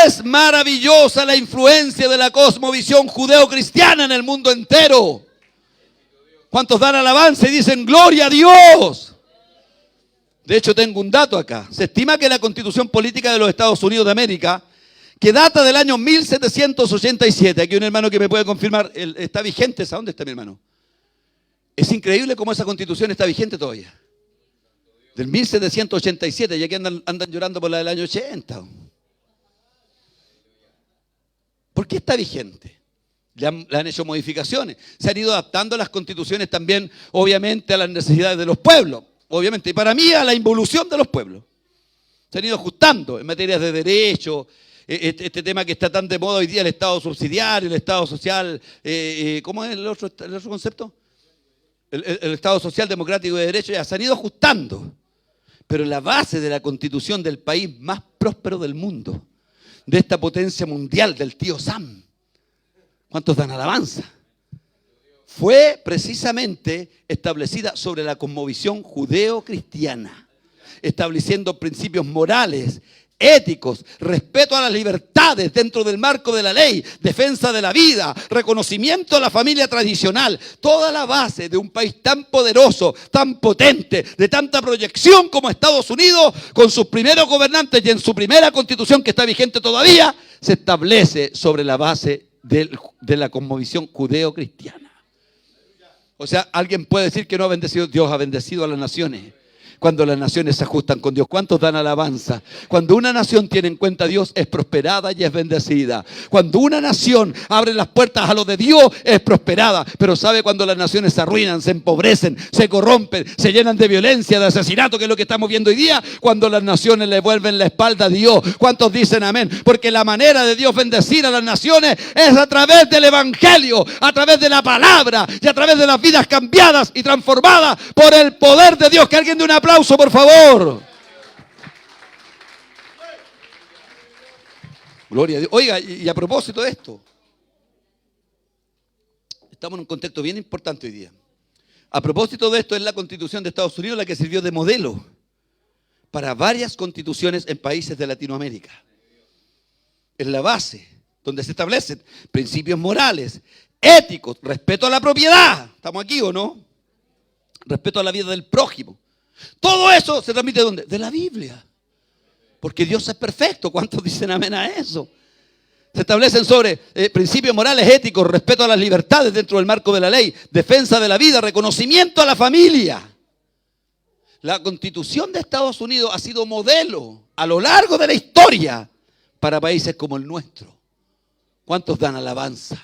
S1: Es maravillosa la influencia de la cosmovisión judeo-cristiana en el mundo entero. ¿Cuántos dan alabanza y dicen gloria a Dios? De hecho, tengo un dato acá. Se estima que la Constitución Política de los Estados Unidos de América, que data del año 1787, aquí hay un hermano que me puede confirmar, está vigente. ¿A dónde está mi hermano? Es increíble cómo esa Constitución está vigente todavía. Del 1787, y aquí andan llorando por la del año 80. ¿Por qué está vigente? Le han hecho modificaciones. Se han ido adaptando las constituciones también, obviamente, a las necesidades de los pueblos. Obviamente, y para mí, a la involución de los pueblos. Se han ido ajustando en materias de derecho. Este tema que está tan de moda hoy día, el Estado subsidiario, el Estado social. ¿Cómo es el otro concepto? El Estado social democrático de derecho. Ya se han ido ajustando. Pero la base de la constitución del país más próspero del mundo, de esta potencia mundial del tío Sam, ¿cuántos dan alabanza? Fue precisamente establecida sobre la cosmovisión judeo-cristiana, estableciendo principios morales, éticos, respeto a las libertades dentro del marco de la ley, defensa de la vida, reconocimiento a la familia tradicional, toda la base de un país tan poderoso, tan potente, de tanta proyección como Estados Unidos, con sus primeros gobernantes y en su primera constitución que está vigente todavía, se establece sobre la base de la cosmovisión judeo-cristiana. O sea, alguien puede decir que no ha bendecido. Dios ha bendecido a las naciones. Cuando las naciones se ajustan con Dios, ¿cuántos dan alabanza? Cuando una nación tiene en cuenta a Dios, es prosperada y es bendecida. Cuando una nación abre las puertas a lo de Dios, es prosperada. Pero ¿sabe cuando las naciones se arruinan, se empobrecen, se corrompen, se llenan de violencia, de asesinato, que es lo que estamos viendo hoy día? Cuando las naciones le vuelven la espalda a Dios. ¿Cuántos dicen amén? Porque la manera de Dios bendecir a las naciones es a través del evangelio, a través de la palabra y a través de las vidas cambiadas y transformadas por el poder de Dios. Que alguien dé un aplauso, por favor. Gloria a Dios. Oiga, y a propósito de esto, estamos en un contexto bien importante hoy día. A propósito de esto, es la Constitución de Estados Unidos la que sirvió de modelo para varias constituciones en países de Latinoamérica. Es la base donde se establecen principios morales, éticos, respeto a la propiedad. ¿Estamos aquí o no? Respeto a la vida del prójimo. Todo eso se transmite ¿de dónde? De la Biblia. Porque Dios es perfecto. ¿Cuántos dicen amén a eso? Se establecen sobre principios morales, éticos, respeto a las libertades dentro del marco de la ley, defensa de la vida, reconocimiento a la familia. La Constitución de Estados Unidos ha sido modelo a lo largo de la historia para países como el nuestro. ¿Cuántos dan alabanza?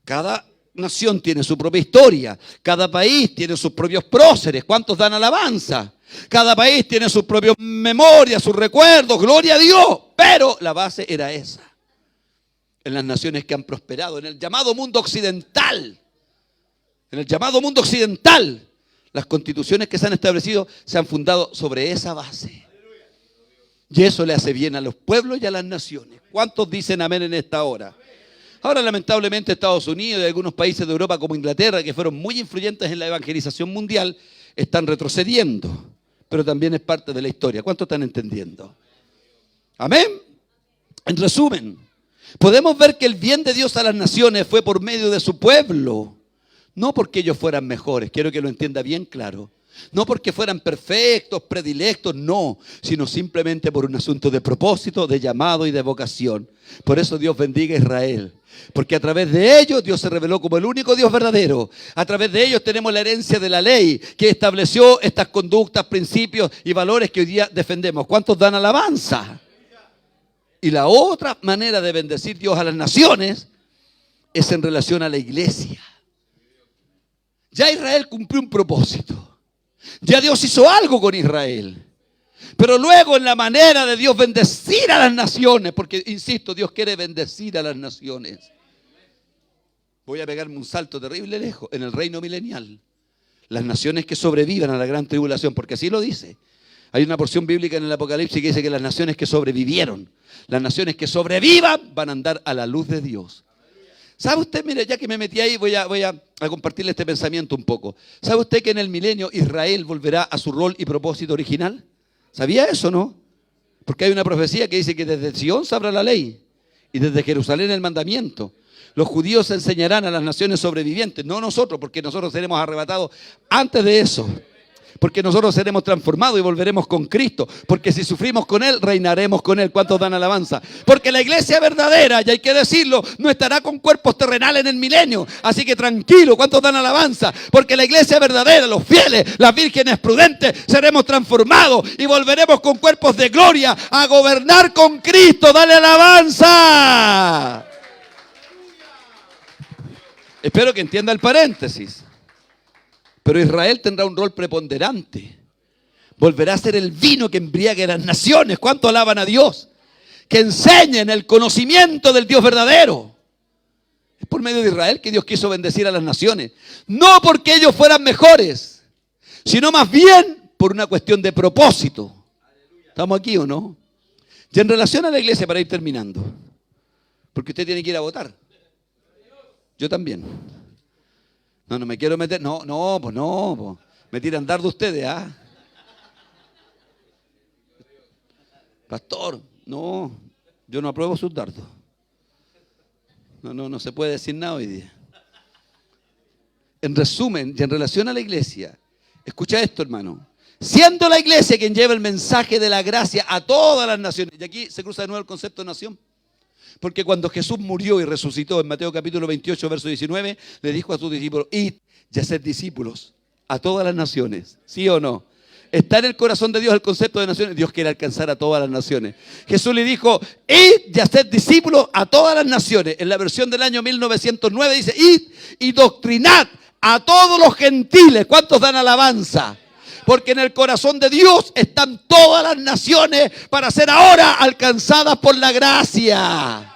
S1: Cada nación tiene su propia historia. Cada país tiene sus propios próceres. ¿Cuántos dan alabanza? Cada país tiene sus propias memorias, sus recuerdos. Gloria a Dios. Pero la base era esa. En las naciones que han prosperado, en el llamado mundo occidental. En el llamado mundo occidental, las constituciones que se han establecido se han fundado sobre esa base. Y eso le hace bien a los pueblos y a las naciones. ¿Cuántos dicen amén en esta hora? Ahora, lamentablemente, Estados Unidos y algunos países de Europa como Inglaterra, que fueron muy influyentes en la evangelización mundial, están retrocediendo. Pero también es parte de la historia. ¿Cuántos están entendiendo? Amén. En resumen, podemos ver que el bien de Dios a las naciones fue por medio de su pueblo. No porque ellos fueran mejores, quiero que lo entienda bien claro. No porque fueran perfectos, predilectos, no, sino simplemente por un asunto de propósito, de llamado y de vocación. Por eso Dios bendiga a Israel. Porque a través de ellos Dios se reveló como el único Dios verdadero. A través de ellos tenemos la herencia de la ley que estableció estas conductas, principios y valores que hoy día defendemos. ¿Cuántos dan alabanza? Y la otra manera de bendecir Dios a las naciones es en relación a la iglesia. Ya Israel cumplió un propósito. Ya Dios hizo algo con Israel. Pero luego en la manera de Dios bendecir a las naciones, porque insisto, Dios quiere bendecir a las naciones. Voy a pegarme un salto terrible lejos. En el reino milenial, las naciones que sobrevivan a la gran tribulación, porque así lo dice. Hay una porción bíblica en el Apocalipsis que dice que las naciones que sobrevivieron, las naciones que sobrevivan van a andar a la luz de Dios. ¿Sabe usted? Mire, ya que me metí ahí, voy a compartirle este pensamiento un poco. ¿Sabe usted que en el milenio Israel volverá a su rol y propósito original? ¿Sabía eso, no? Porque hay una profecía que dice que desde Sion sabrá la ley y desde Jerusalén el mandamiento. Los judíos enseñarán a las naciones sobrevivientes, no nosotros, porque nosotros seremos arrebatados antes de eso. Porque nosotros seremos transformados y volveremos con Cristo. Porque si sufrimos con Él, reinaremos con Él. ¿Cuántos dan alabanza? Porque la iglesia verdadera, y hay que decirlo, no estará con cuerpos terrenales en el milenio. Así que tranquilo, ¿cuántos dan alabanza? Porque la iglesia verdadera, los fieles, las vírgenes prudentes, seremos transformados y volveremos con cuerpos de gloria a gobernar con Cristo. ¡Dale alabanza! Espero que entienda el paréntesis. Pero Israel tendrá un rol preponderante. Volverá a ser el vino que embriague a las naciones. ¿Cuánto alaban a Dios? Que enseñen el conocimiento del Dios verdadero. Es por medio de Israel que Dios quiso bendecir a las naciones. No porque ellos fueran mejores, sino más bien por una cuestión de propósito. ¿Estamos aquí o no? Y en relación a la iglesia, para ir terminando, porque usted tiene que ir a votar. Yo también. No me quiero meter. No. Me tiran dardo ustedes, ¿ah? Pastor, no. Yo no apruebo sus dardos. No se puede decir nada hoy día. En resumen, y en relación a la iglesia, escucha esto, hermano. Siendo la iglesia quien lleva el mensaje de la gracia a todas las naciones. Y aquí se cruza de nuevo el concepto de nación. Porque cuando Jesús murió y resucitó en Mateo capítulo 28, verso 19, le dijo a sus discípulos, id, y hacer discípulos a todas las naciones. ¿Sí o no? Está en el corazón de Dios el concepto de naciones. Dios quiere alcanzar a todas las naciones. Jesús le dijo, id y haced discípulos a todas las naciones. En la versión del año 1909 dice, id y doctrinad a todos los gentiles. ¿Cuántos dan alabanza? Porque en el corazón de Dios están todas las naciones para ser ahora alcanzadas por la gracia.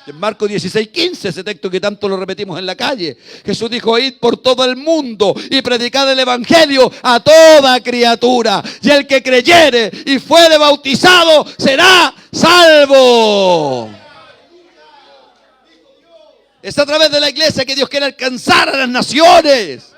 S1: En Marcos 16:15, ese texto que tanto lo repetimos en la calle, Jesús dijo, id por todo el mundo y predicad el evangelio a toda criatura. Y el que creyere y fuere bautizado será salvo. Es a través de la iglesia que Dios quiere alcanzar a las naciones.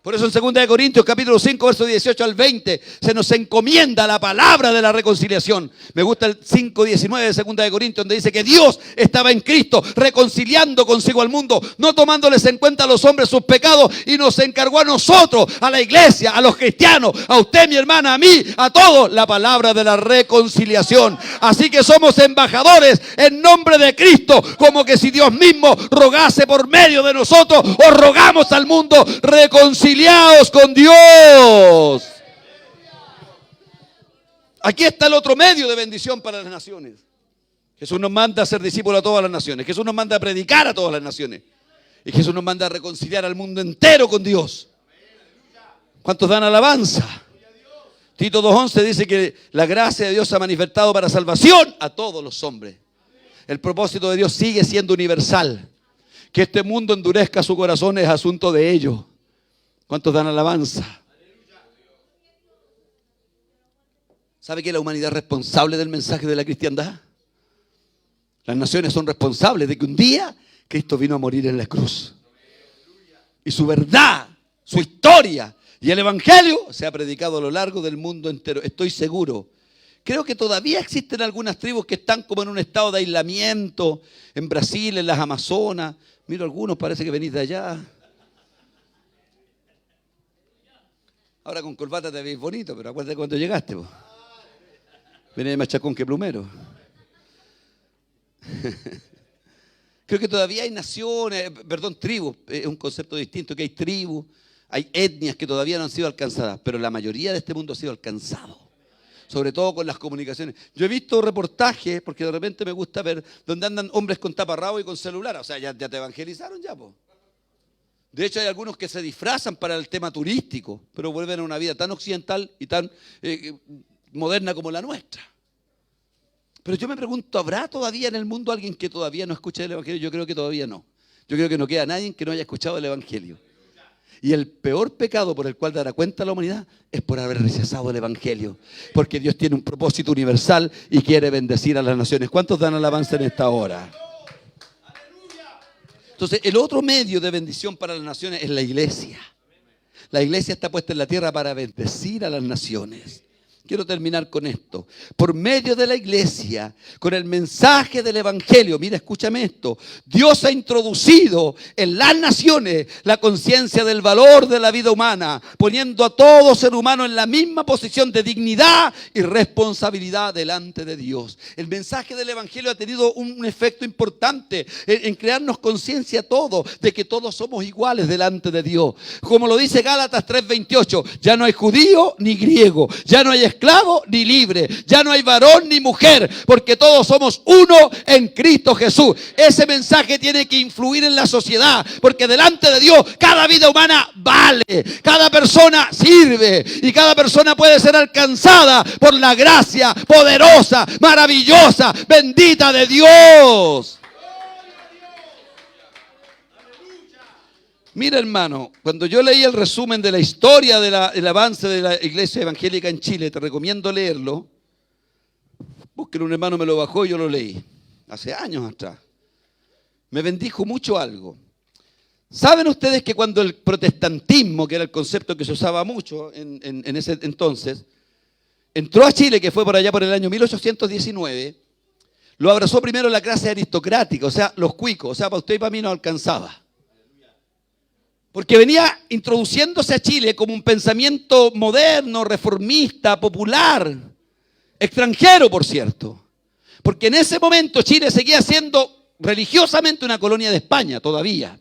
S1: Por eso en 2 Corintios capítulo 5, versos 18 al 20, se nos encomienda la palabra de la reconciliación. Me gusta el 5:19 de 2 Corintios, donde dice que Dios estaba en Cristo reconciliando consigo al mundo, no tomándoles en cuenta a los hombres sus pecados, y nos encargó a nosotros, a la iglesia, a los cristianos, a usted, mi hermana, a mí, a todos, la palabra de la reconciliación. Así que somos embajadores en nombre de Cristo, como que si Dios mismo rogase por medio de nosotros, o rogamos al mundo, reconciliados con Dios. Aquí está el otro medio de bendición para las naciones. Jesús nos manda a ser discípulos a todas las naciones. Jesús nos manda a predicar a todas las naciones. Y Jesús nos manda a reconciliar al mundo entero con Dios. ¿Cuántos dan alabanza? Tito 2:11 dice que la gracia de Dios se ha manifestado para salvación a todos los hombres. El propósito de Dios sigue siendo universal. Que este mundo endurezca su corazón es asunto de ellos. ¿Cuántos dan alabanza? ¿Sabe que la humanidad es responsable del mensaje de la cristiandad? Las naciones son responsables de que un día Cristo vino a morir en la cruz. Y su verdad, su historia y el evangelio se ha predicado a lo largo del mundo entero. Estoy seguro. Creo que todavía existen algunas tribus que están como en un estado de aislamiento. En Brasil, en las Amazonas. Miro algunos, parece que venís de allá. Ahora con corbata te veis bonito, pero acuérdate cuando llegaste. Venía más chacón que plumero. Creo que todavía hay naciones, tribus, es un concepto distinto, que hay tribus, hay etnias que todavía no han sido alcanzadas, pero la mayoría de este mundo ha sido alcanzado. Sobre todo con las comunicaciones. Yo he visto reportajes, porque de repente me gusta ver, donde andan hombres con taparrabo y con celular. O sea, ya te evangelizaron ya, po. De hecho, hay algunos que se disfrazan para el tema turístico, pero vuelven a una vida tan occidental y tan moderna como la nuestra. Pero yo me pregunto, ¿habrá todavía en el mundo alguien que todavía no escuche el evangelio? Yo creo que todavía no. Yo creo que no queda nadie que no haya escuchado el evangelio. Y el peor pecado por el cual dará cuenta la humanidad es por haber rechazado el evangelio. Porque Dios tiene un propósito universal y quiere bendecir a las naciones. ¿Cuántos dan alabanza en esta hora? Entonces, el otro medio de bendición para las naciones es la iglesia. La iglesia está puesta en la tierra para bendecir a las naciones. Quiero terminar con esto. Por medio de la iglesia, con el mensaje del evangelio, mira, escúchame esto. Dios ha introducido en las naciones la conciencia del valor de la vida humana, poniendo a todo ser humano en la misma posición de dignidad y responsabilidad delante de Dios. El mensaje del evangelio ha tenido un efecto importante en crearnos conciencia a todos de que todos somos iguales delante de Dios. Como lo dice Gálatas 3:28, ya no hay judío ni griego, ya no hay esclavo ni libre, ya no hay varón ni mujer, porque todos somos uno en Cristo Jesús. Ese mensaje tiene que influir en la sociedad, porque delante de Dios cada vida humana vale, cada persona sirve y cada persona puede ser alcanzada por la gracia poderosa, maravillosa, bendita de Dios. Mira, hermano, cuando yo leí el resumen de la historia del avance de la iglesia evangélica en Chile, te recomiendo leerlo. Busquen, un hermano me lo bajó y yo lo leí hace años atrás. Me bendijo mucho algo. ¿Saben ustedes que cuando el protestantismo, que era el concepto que se usaba mucho en ese entonces, entró a Chile, que fue por allá por el año 1819, lo abrazó primero la clase aristocrática, o sea, los cuicos, o sea, para usted y para mí no alcanzaba. Porque venía introduciéndose a Chile como un pensamiento moderno, reformista, popular, extranjero, por cierto. Porque en ese momento Chile seguía siendo religiosamente una colonia de España todavía.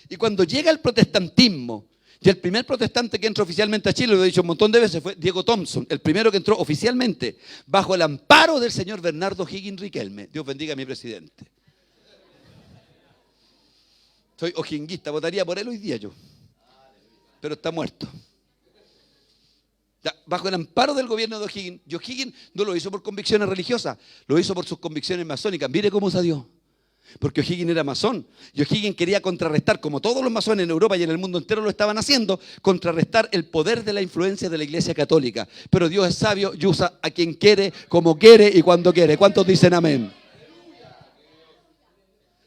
S1: Y cuando llega el protestantismo, y el primer protestante que entró oficialmente a Chile, lo he dicho un montón de veces, fue Diego Thompson, el primero que entró oficialmente bajo el amparo del señor Bernardo Higgins Riquelme. Dios bendiga a mi presidente. Soy ojinguista, votaría por él hoy día yo, pero está muerto. Bajo el amparo del gobierno de O'Higgins, y O'Higgins no lo hizo por convicciones religiosas, lo hizo por sus convicciones masónicas. Mire cómo se dio. Porque O'Higgins era masón. Y O'Higgins quería contrarrestar, como todos los masones en Europa y en el mundo entero lo estaban haciendo, contrarrestar el poder de la influencia de la Iglesia Católica. Pero Dios es sabio y usa a quien quiere, como quiere y cuando quiere. ¿Cuántos dicen amén?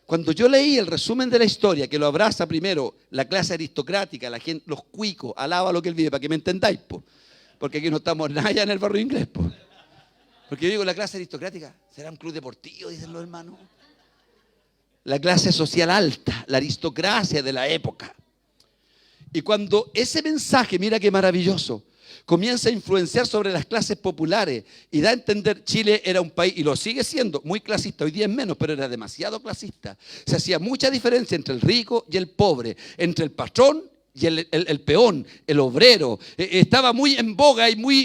S1: Cuando yo leí el resumen de la historia, que lo abraza primero la clase aristocrática, la gente, los cuicos, alaba lo que él vive, para que me entendáis, po. Porque aquí no estamos nada en el barrio inglés, po. Porque yo digo, la clase aristocrática, ¿será un club deportivo? Dicen los hermanos. La clase social alta, la aristocracia de la época. Y cuando ese mensaje, mira qué maravilloso, comienza a influenciar sobre las clases populares y da a entender, Chile era un país, y lo sigue siendo, muy clasista, hoy día es menos, pero era demasiado clasista. Se hacía mucha diferencia entre el rico y el pobre, entre el patrón y el peón, el obrero. Estaba muy en boga y muy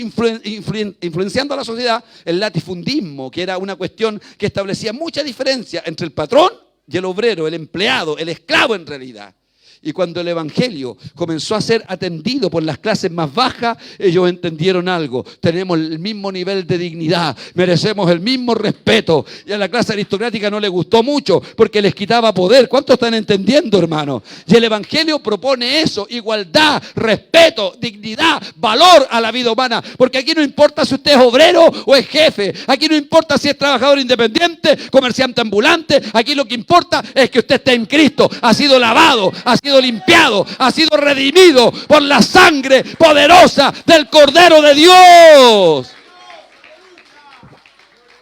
S1: influenciando a la sociedad el latifundismo, que era una cuestión que establecía mucha diferencia entre el patrón y el obrero, el empleado, el esclavo en realidad. Y cuando el evangelio comenzó a ser atendido por las clases más bajas, ellos entendieron algo. Tenemos el mismo nivel de dignidad, merecemos el mismo respeto. Y a la clase aristocrática no le gustó mucho porque les quitaba poder. ¿Cuántos están entendiendo, hermano? Y el evangelio propone eso: igualdad, respeto, dignidad, valor a la vida humana. Porque aquí no importa si usted es obrero o es jefe. Aquí no importa si es trabajador independiente, comerciante ambulante. Aquí lo que importa es que usted esté en Cristo. Ha sido lavado, ha sido limpiado, ha sido redimido por la sangre poderosa del Cordero de Dios.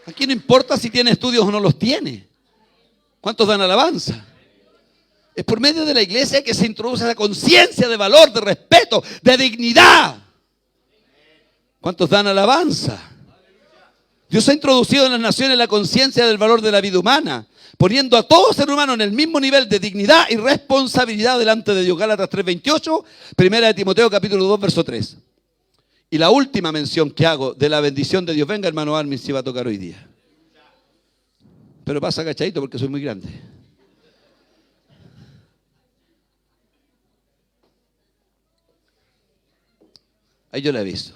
S1: Aquí no importa si tiene estudios o no los tiene. ¿Cuántos dan alabanza? Es por medio de la iglesia que se introduce la conciencia de valor, de respeto, de dignidad. ¿Cuántos dan alabanza? Dios ha introducido en las naciones la conciencia del valor de la vida humana, poniendo a todo ser humano en el mismo nivel de dignidad y responsabilidad delante de Dios. Gálatas 3:28, primera de Timoteo capítulo 2, verso 3. Y la última mención que hago de la bendición de Dios, venga hermano Armin, si va a tocar hoy día. Pero pasa agachadito porque soy muy grande. Ahí yo le aviso.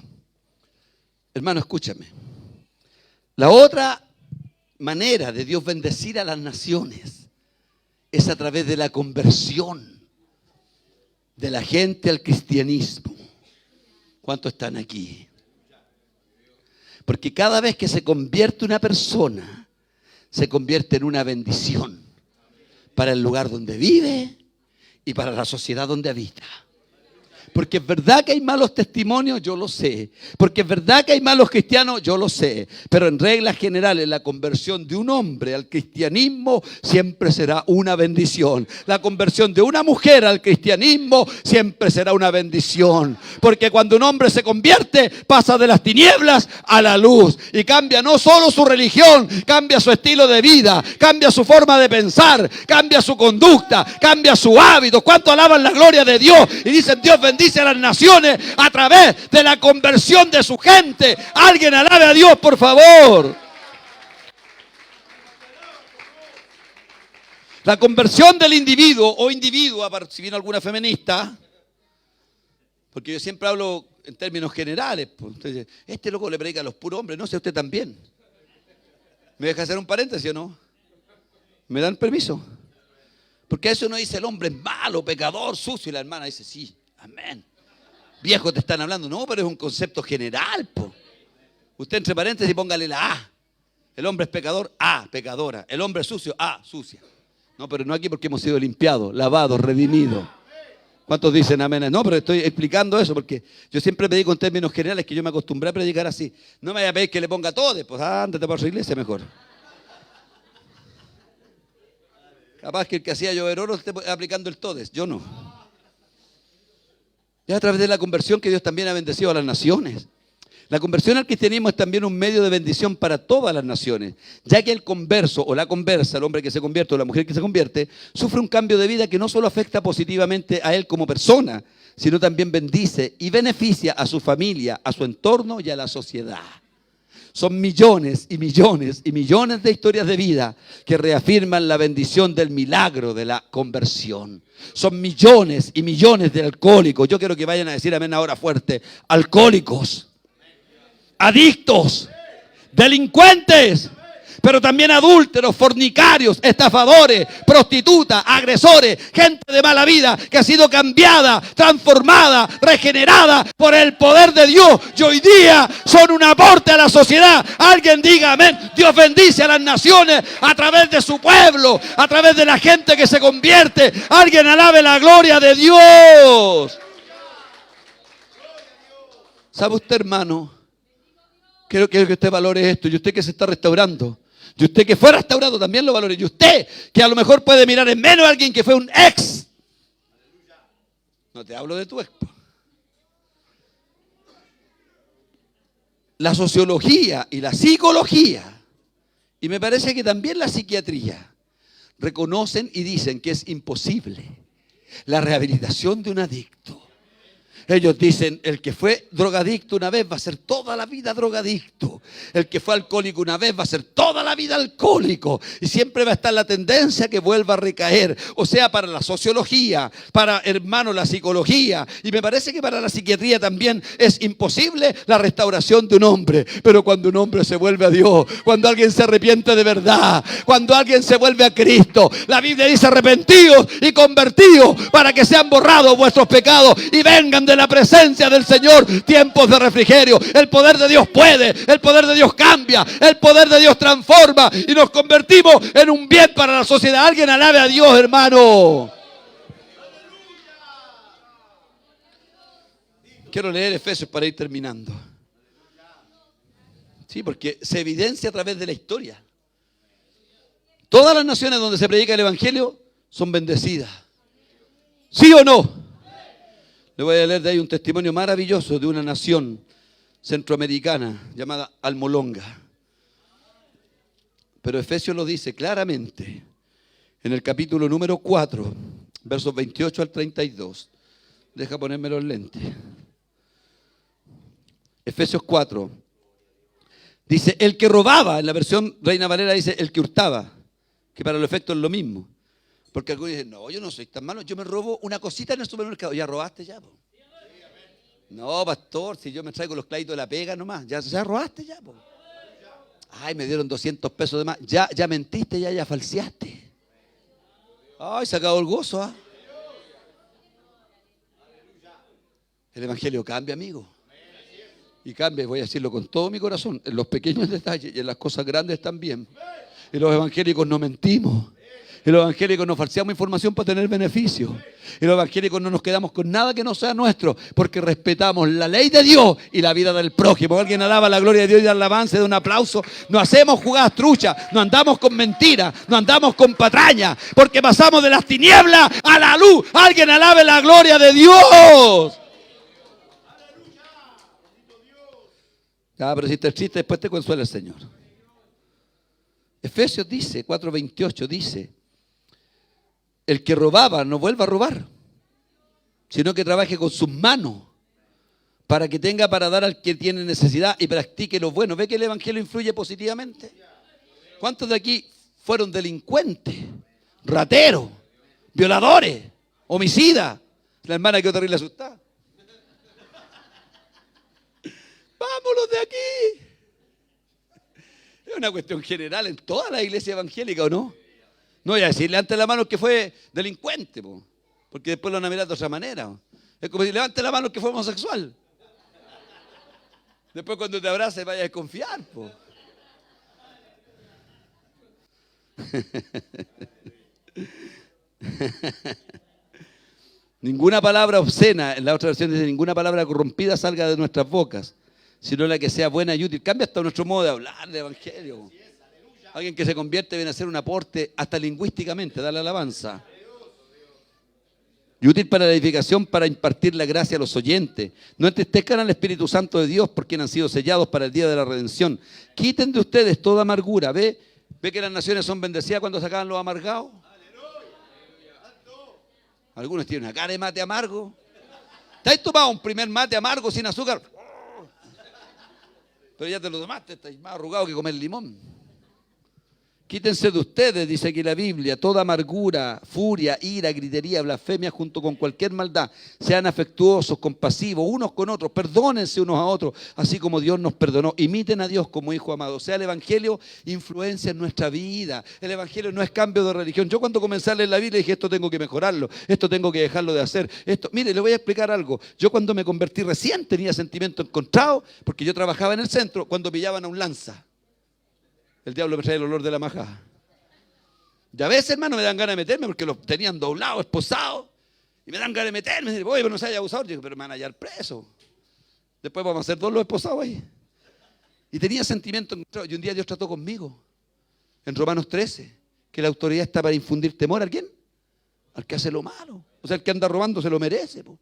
S1: Hermano, escúchame. La otra manera de Dios bendecir a las naciones es a través de la conversión de la gente al cristianismo. ¿Cuántos están aquí? Porque cada vez que se convierte una persona, se convierte en una bendición para el lugar donde vive y para la sociedad donde habita. Porque es verdad que hay malos testimonios, yo lo sé. Porque es verdad que hay malos cristianos, yo lo sé. Pero en reglas generales, la conversión de un hombre al cristianismo siempre será una bendición. La conversión de una mujer al cristianismo siempre será una bendición. Porque cuando un hombre se convierte, pasa de las tinieblas a la luz. Y cambia no solo su religión, cambia su estilo de vida, cambia su forma de pensar, cambia su conducta, cambia su hábito. ¿Cuánto alaban la gloria de Dios? Y dicen, Dios bendice a las naciones a través de la conversión de su gente. Alguien alabe a Dios, por favor. La conversión del individuo o individua, si viene alguna feminista, porque yo siempre hablo en términos generales. Entonces, este loco le predica a los puros hombres, no sé, usted también. ¿Me deja hacer un paréntesis o no? ¿Me dan permiso? Porque eso no dice el hombre es malo, pecador, sucio, y la hermana dice sí. Amén. Viejo te están hablando. No, pero es un concepto general, po. Usted entre paréntesis póngale la A. El hombre es pecador, A, pecadora. El hombre es sucio, A, sucia. No, pero no aquí porque hemos sido limpiados, lavados, redimidos. ¿Cuántos dicen amén? No, pero estoy explicando eso porque yo siempre predico en términos generales, que yo me acostumbré a predicar así. No me vaya a pedir que le ponga todo, pues ándate para su iglesia mejor. Capaz que el que hacía llover oro esté aplicando el todes, yo no. Es a través de la conversión que Dios también ha bendecido a las naciones. La conversión al cristianismo es también un medio de bendición para todas las naciones, ya que el converso o la conversa, el hombre que se convierte o la mujer que se convierte, sufre un cambio de vida que no solo afecta positivamente a él como persona, sino también bendice y beneficia a su familia, a su entorno y a la sociedad. Son millones y millones y millones de historias de vida que reafirman la bendición del milagro de la conversión. Son millones y millones de alcohólicos. Yo quiero que vayan a decir amén ahora fuerte. Alcohólicos, adictos, delincuentes, pero también adúlteros, fornicarios, estafadores, prostitutas, agresores, gente de mala vida que ha sido cambiada, transformada, regenerada por el poder de Dios y hoy día son un aporte a la sociedad. Alguien diga amén. Dios bendice a las naciones a través de su pueblo, a través de la gente que se convierte. Alguien alabe la gloria de Dios. ¿Sabe usted, hermano? Quiero que usted valore esto. Y usted que se está restaurando, y usted que fue restaurado también lo valore. Y usted que a lo mejor puede mirar en menos a alguien que fue un ex. No te hablo de tu ex. La sociología y la psicología, y me parece que también la psiquiatría, reconocen y dicen que es imposible la rehabilitación de un adicto. Ellos dicen, el que fue drogadicto una vez va a ser toda la vida drogadicto. El que fue alcohólico una vez va a ser toda la vida alcohólico. Y siempre va a estar la tendencia que vuelva a recaer. O sea, para la sociología, para, hermano, la psicología. Y me parece que para la psiquiatría también es imposible la restauración de un hombre. Pero cuando un hombre se vuelve a Dios, cuando alguien se arrepiente de verdad, cuando alguien se vuelve a Cristo, la Biblia dice arrepentidos y convertidos para que sean borrados vuestros pecados y vengan de la presencia del Señor tiempos de refrigerio. El poder de Dios puede, el poder de Dios cambia, el poder de Dios transforma y nos convertimos en un bien para la sociedad. Alguien alabe a Dios, hermano. Quiero leer Efesios para ir terminando. Sí, porque se evidencia a través de la historia. Todas las naciones donde se predica el Evangelio son bendecidas. ¿Sí o no? Le voy a leer de ahí un testimonio maravilloso de una nación centroamericana llamada Almolonga. Pero Efesios lo dice claramente en el capítulo número 4, versos 28 al 32. Deja ponerme los lentes. Efesios 4. Dice, el que robaba, en la versión Reina Valera dice, el que hurtaba, que para los efectos es lo mismo. Porque algunos dicen, no, yo no soy tan malo, yo me robo una cosita en el supermercado. ¿Ya robaste ya, po? No, pastor, si yo me traigo los clavitos de la pega nomás, ya robaste ya, po. Ay, me dieron 200 pesos de más, ya mentiste, ya falseaste. Ay, se acabó el gozo, ¿ah? El Evangelio cambia, amigo. Y cambia, voy a decirlo con todo mi corazón, en los pequeños detalles y en las cosas grandes también. Y los evangélicos no mentimos. Y los evangélicos no falseamos información para tener beneficio. Y los evangélicos no nos quedamos con nada que no sea nuestro, porque respetamos la ley de Dios y la vida del prójimo. Alguien alaba la gloria de Dios y da alabanza, de un aplauso. No hacemos jugadas truchas, no andamos con mentiras, no andamos con patrañas, porque pasamos de las tinieblas a la luz. Alguien alabe la gloria de Dios. Ah, pero si estás triste, después te consuela el Señor. Efesios dice, 4:28 dice, el que robaba no vuelva a robar, sino que trabaje con sus manos para que tenga para dar al que tiene necesidad y practique lo bueno. ¿Ve que el Evangelio influye positivamente? ¿Cuántos de aquí fueron delincuentes, rateros, violadores, homicidas? La hermana quedó terrible asustada. ¡Vámonos de aquí! Es una cuestión general en toda la iglesia evangélica, ¿o no? No voy a decir, levante la mano el que fue delincuente, porque después lo van a mirar de otra manera. Es como decir, levante la mano el que fue homosexual. Después cuando te abrace vaya a desconfiar. Ninguna palabra obscena, en la otra versión dice, ninguna palabra corrompida salga de nuestras bocas, sino la que sea buena y útil. Cambia hasta nuestro modo de hablar de evangelio. Alguien que se convierte viene a hacer un aporte hasta lingüísticamente, darle alabanza. y útil para la edificación, para impartir la gracia a los oyentes. No entristezcan al Espíritu Santo de Dios, por quien han sido sellados para el día de la redención. Quiten de ustedes toda amargura. ¿Ve que las naciones son bendecidas cuando se acaban los amargados? Algunos tienen una cara de mate amargo. ¿Te has tomado un primer mate amargo sin azúcar? Pero ya te lo tomaste, estás más arrugado que comer limón. Quítense de ustedes, dice aquí la Biblia, toda amargura, furia, ira, gritería, blasfemia, junto con cualquier maldad. Sean afectuosos, compasivos, unos con otros, perdónense unos a otros, así como Dios nos perdonó. Imiten a Dios como hijo amado. O sea, el Evangelio influencia en nuestra vida. El Evangelio no es cambio de religión. Yo cuando comencé a leer la Biblia dije, esto tengo que mejorarlo, esto tengo que dejarlo de hacer. Mire, le voy a explicar algo. Yo cuando me convertí recién tenía sentimiento encontrado, porque yo trabajaba en el centro cuando pillaban a un lanza. El diablo me trae el olor de la majada. Y a veces, hermano, me dan ganas de meterme porque los tenían doblados, esposados. Y me dan ganas de meterme. Y digo, oye, pero no se haya abusado. Digo, pero me van a hallar preso. Después vamos a hacer todos los esposados ahí. Y tenía sentimiento encontrado. Y un día Dios trató conmigo. En Romanos 13. Que la autoridad está para infundir temor. ¿A quién? Al que hace lo malo. O sea, el que anda robando se lo merece, po.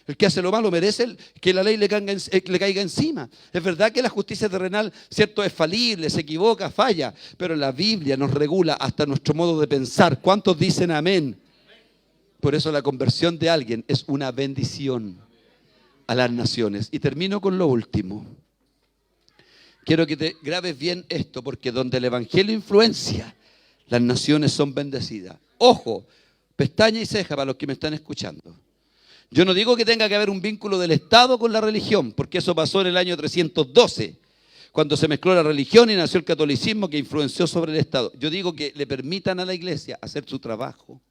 S1: El que hace lo malo merece que la ley le caiga encima. Es verdad que la justicia terrenal, cierto, es falible, se equivoca, falla, pero la Biblia nos regula hasta nuestro modo de pensar. ¿Cuántos dicen amén? Por eso la conversión de alguien es una bendición a las naciones. Y termino con lo último. Quiero que te grabes bien esto, porque donde el Evangelio influencia, las naciones son bendecidas. Ojo, pestaña y ceja para los que me están escuchando. Yo no digo que tenga que haber un vínculo del Estado con la religión, porque eso pasó en el año 312, cuando se mezcló la religión y nació el catolicismo que influenció sobre el Estado. Yo digo que le permitan a la iglesia hacer su trabajo.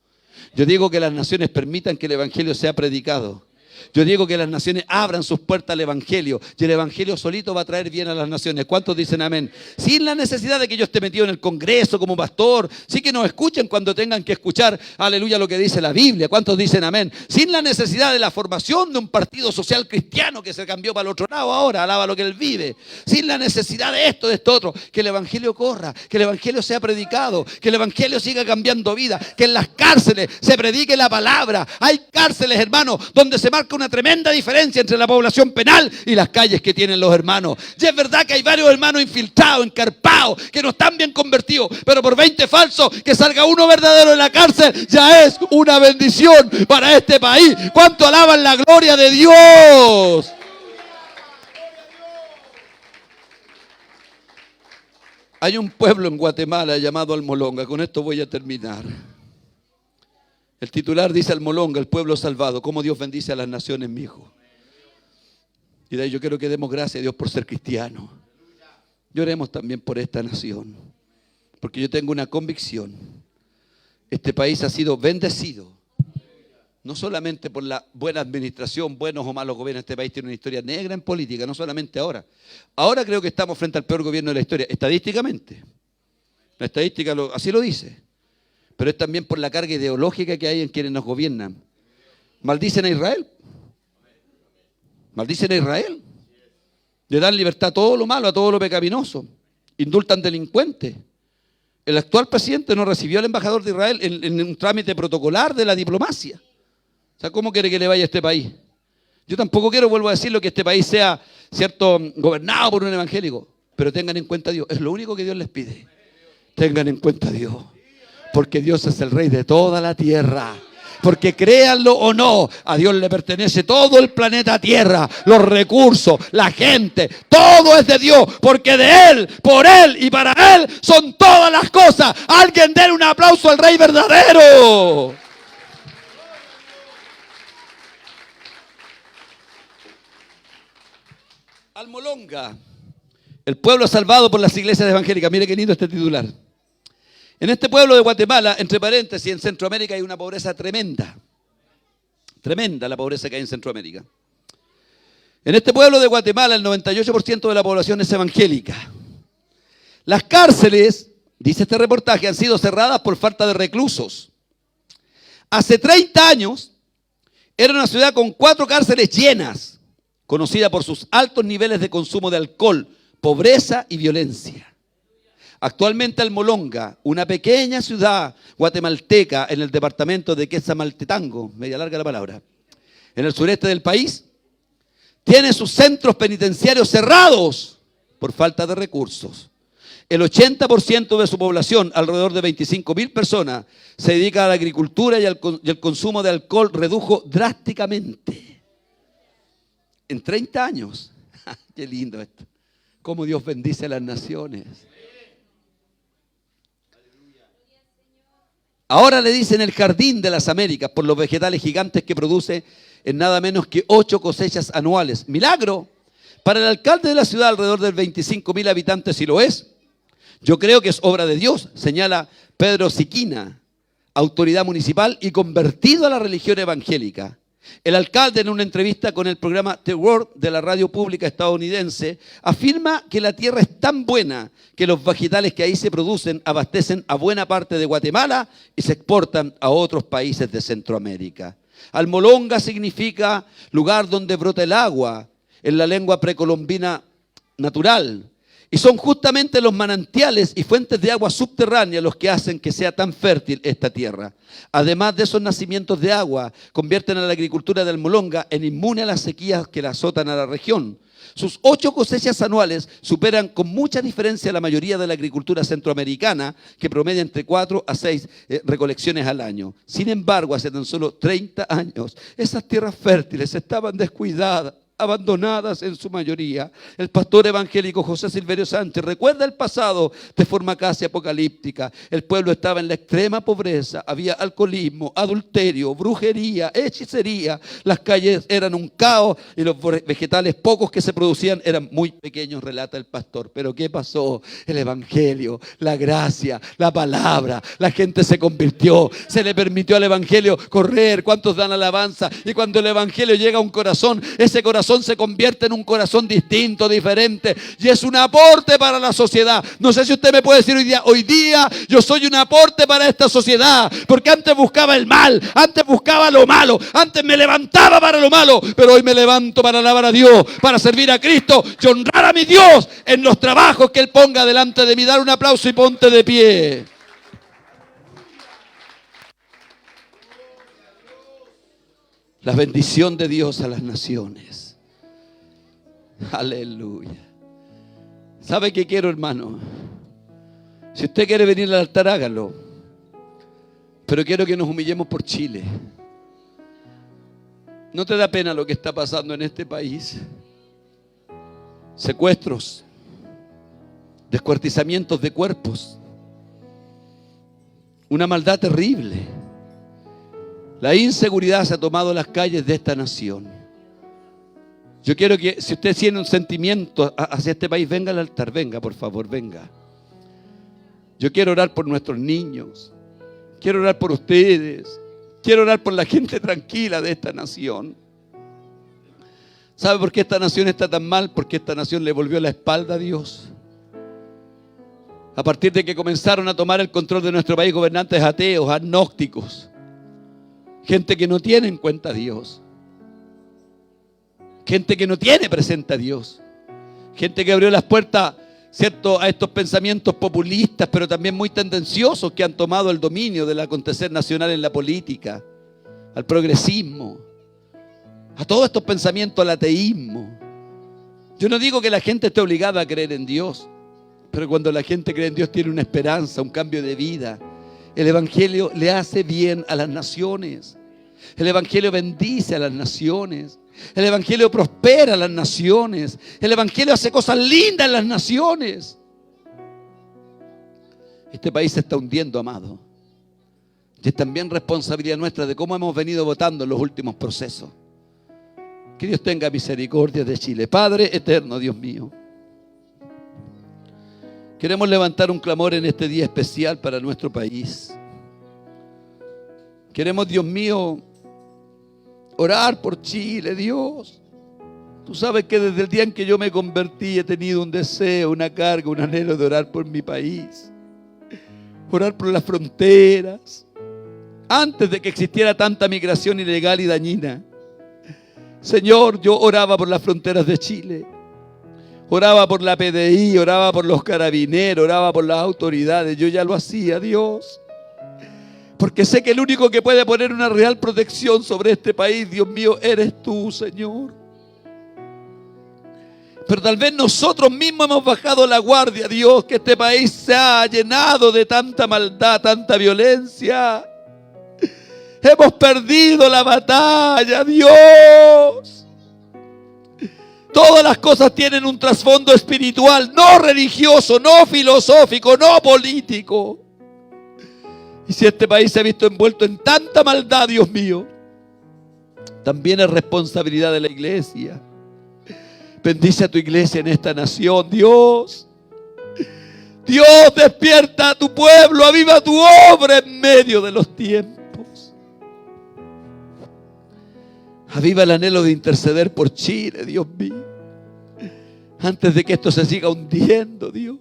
S1: Yo digo que las naciones permitan que el Evangelio sea predicado. Yo digo que las naciones abran sus puertas al Evangelio y el Evangelio solito va a traer bien a las naciones. ¿Cuántos dicen amén? Sin la necesidad de que yo esté metido en el Congreso como pastor. Sí que nos escuchen cuando tengan que escuchar, aleluya, lo que dice la Biblia. ¿Cuántos dicen amén? Sin la necesidad de la formación de un partido social cristiano que se cambió para el otro lado ahora, alaba lo que él vive. Sin la necesidad de esto, de esto otro. Que el Evangelio corra, que el Evangelio sea predicado, que el Evangelio siga cambiando vida, que en las cárceles se predique la palabra. Hay cárceles, hermanos, donde se marca una tremenda diferencia entre la población penal y las calles que tienen los hermanos. Y es verdad que hay varios hermanos infiltrados, encarpados, que no están bien convertidos, pero por 20 falsos, que salga uno verdadero en la cárcel, ya es una bendición para este país. ¿Cuánto alaban la gloria de Dios? Hay un pueblo en Guatemala llamado Almolonga. Con esto voy a terminar. El titular dice: Almolonga, el pueblo salvado. Cómo Dios bendice a las naciones, mi hijo. Y de ahí yo quiero que demos gracias a Dios por ser cristianos. Lloremos también por esta nación. Porque yo tengo una convicción. Este país ha sido bendecido. No solamente por la buena administración, buenos o malos gobiernos. Este país tiene una historia negra en política, no solamente ahora. Ahora creo que estamos frente al peor gobierno de la historia, estadísticamente. La estadística así lo dice. Pero es también por la carga ideológica que hay en quienes nos gobiernan. Maldicen a Israel. Maldicen a Israel. Le dan libertad a todo lo malo, a todo lo pecaminoso. Indultan delincuentes. El actual presidente no recibió al embajador de Israel en un trámite protocolar de la diplomacia. O sea, ¿cómo quiere que le vaya a este país? Yo tampoco quiero, vuelvo a decirlo, que este país sea, cierto, gobernado por un evangélico. Pero tengan en cuenta a Dios. Es lo único que Dios les pide. Tengan en cuenta a Dios. Porque Dios es el Rey de toda la tierra. Porque créanlo o no, a Dios le pertenece todo el planeta Tierra, los recursos, la gente, todo es de Dios. Porque de Él, por Él y para Él son todas las cosas. Alguien dé un aplauso al Rey verdadero. Almolonga, el pueblo salvado por las iglesias evangélicas. Mire qué lindo este titular. En este pueblo de Guatemala, entre paréntesis, en Centroamérica hay una pobreza tremenda. Tremenda la pobreza que hay en Centroamérica. En este pueblo de Guatemala, el 98% de la población es evangélica. Las cárceles, dice este reportaje, han sido cerradas por falta de reclusos. Hace 30 años, era una ciudad con 4 cárceles llenas, conocida por sus altos niveles de consumo de alcohol, pobreza y violencia. Actualmente Almolonga, una pequeña ciudad guatemalteca en el departamento de Quetzaltenango, media larga la palabra, en el sureste del país, tiene sus centros penitenciarios cerrados por falta de recursos. El 80% de su población, alrededor de 25.000 personas, se dedica a la agricultura y el consumo de alcohol redujo drásticamente. En 30 años. Qué lindo esto. Cómo Dios bendice a las naciones. Ahora le dicen el jardín de las Américas por los vegetales gigantes que produce en nada menos que 8 cosechas anuales. ¡Milagro! Para el alcalde de la ciudad, alrededor de 25.000 habitantes, si lo es, yo creo que es obra de Dios, señala Pedro Siquina, autoridad municipal y convertido a la religión evangélica. El alcalde, en una entrevista con el programa The World de la radio pública estadounidense, afirma que la tierra es tan buena que los vegetales que ahí se producen abastecen a buena parte de Guatemala y se exportan a otros países de Centroamérica. Almolonga significa lugar donde brota el agua, en la lengua precolombina natural. Y son justamente los manantiales y fuentes de agua subterránea los que hacen que sea tan fértil esta tierra. Además de esos nacimientos de agua, convierten a la agricultura de Almolonga en inmune a las sequías que la azotan a la región. Sus 8 cosechas anuales superan con mucha diferencia la mayoría de la agricultura centroamericana, que promedia entre 4 a 6 recolecciones al año. Sin embargo, hace tan solo 30 años, esas tierras fértiles estaban descuidadas, abandonadas en su mayoría. El pastor evangélico José Silverio Sánchez recuerda el pasado de forma casi apocalíptica. El pueblo estaba en la extrema pobreza, había alcoholismo, adulterio, brujería, hechicería. Las calles eran un caos y los vegetales pocos que se producían eran muy pequeños, relata el pastor. Pero ¿qué pasó? El evangelio, la gracia, la palabra, la gente se convirtió, se le permitió al evangelio correr. ¿Cuántos dan alabanza? Y cuando el evangelio llega a un corazón, ese corazón se convierte en un corazón distinto, diferente, y es un aporte para la sociedad. No sé si usted me puede decir hoy día yo soy un aporte para esta sociedad, porque antes buscaba el mal, antes buscaba lo malo, antes me levantaba para lo malo, pero hoy me levanto para alabar a Dios, para servir a Cristo y honrar a mi Dios en los trabajos que Él ponga delante de mí. Dar un aplauso y ponte de pie. La bendición de Dios a las naciones. Aleluya. ¿Sabe qué quiero, hermano? Si usted quiere venir al altar, hágalo. Pero quiero que nos humillemos por Chile. ¿No te da pena lo que está pasando en este país? Secuestros, descuartizamientos de cuerpos, una maldad terrible. La inseguridad se ha tomado las calles de esta nación. Yo quiero que, si usted tiene un sentimiento hacia este país, venga al altar, venga, por favor, venga. Yo quiero orar por nuestros niños, quiero orar por ustedes, quiero orar por la gente tranquila de esta nación. ¿Sabe por qué esta nación está tan mal? Porque esta nación le volvió la espalda a Dios. A partir de que comenzaron a tomar el control de nuestro país gobernantes ateos, agnósticos, gente que no tiene en cuenta a Dios. Gente que no tiene presente a Dios. Gente que abrió las puertas, ¿cierto?, a estos pensamientos populistas, pero también muy tendenciosos, que han tomado el dominio del acontecer nacional en la política, al progresismo, a todos estos pensamientos, al ateísmo. Yo no digo que la gente esté obligada a creer en Dios, pero cuando la gente cree en Dios tiene una esperanza, un cambio de vida. El evangelio le hace bien a las naciones. El evangelio bendice a las naciones. El evangelio prospera a las naciones. El evangelio hace cosas lindas en las naciones. Este país se está hundiendo, amado. Y es también responsabilidad nuestra de cómo hemos venido votando en los últimos procesos. Que Dios tenga misericordia de Chile. Padre eterno, Dios mío, queremos levantar un clamor en este día especial para nuestro país. Queremos, Dios mío, orar por Chile, Dios. Tú sabes que desde el día en que yo me convertí he tenido un deseo, una carga, un anhelo de orar por mi país. Orar por las fronteras. Antes de que existiera tanta migración ilegal y dañina. Señor, yo oraba por las fronteras de Chile. Oraba por la PDI, oraba por los carabineros, oraba por las autoridades. Yo ya lo hacía, Dios. Porque sé que el único que puede poner una real protección sobre este país, Dios mío, eres tú, Señor. Pero tal vez nosotros mismos hemos bajado la guardia, Dios, que este país se ha llenado de tanta maldad, tanta violencia. Hemos perdido la batalla, Dios. Todas las cosas tienen un trasfondo espiritual, no religioso, no filosófico, no político. Y si este país se ha visto envuelto en tanta maldad, Dios mío, también es responsabilidad de la iglesia. Bendice a tu iglesia en esta nación, Dios. Dios, despierta a tu pueblo, aviva tu obra en medio de los tiempos. Aviva el anhelo de interceder por Chile, Dios mío. Antes de que esto se siga hundiendo, Dios.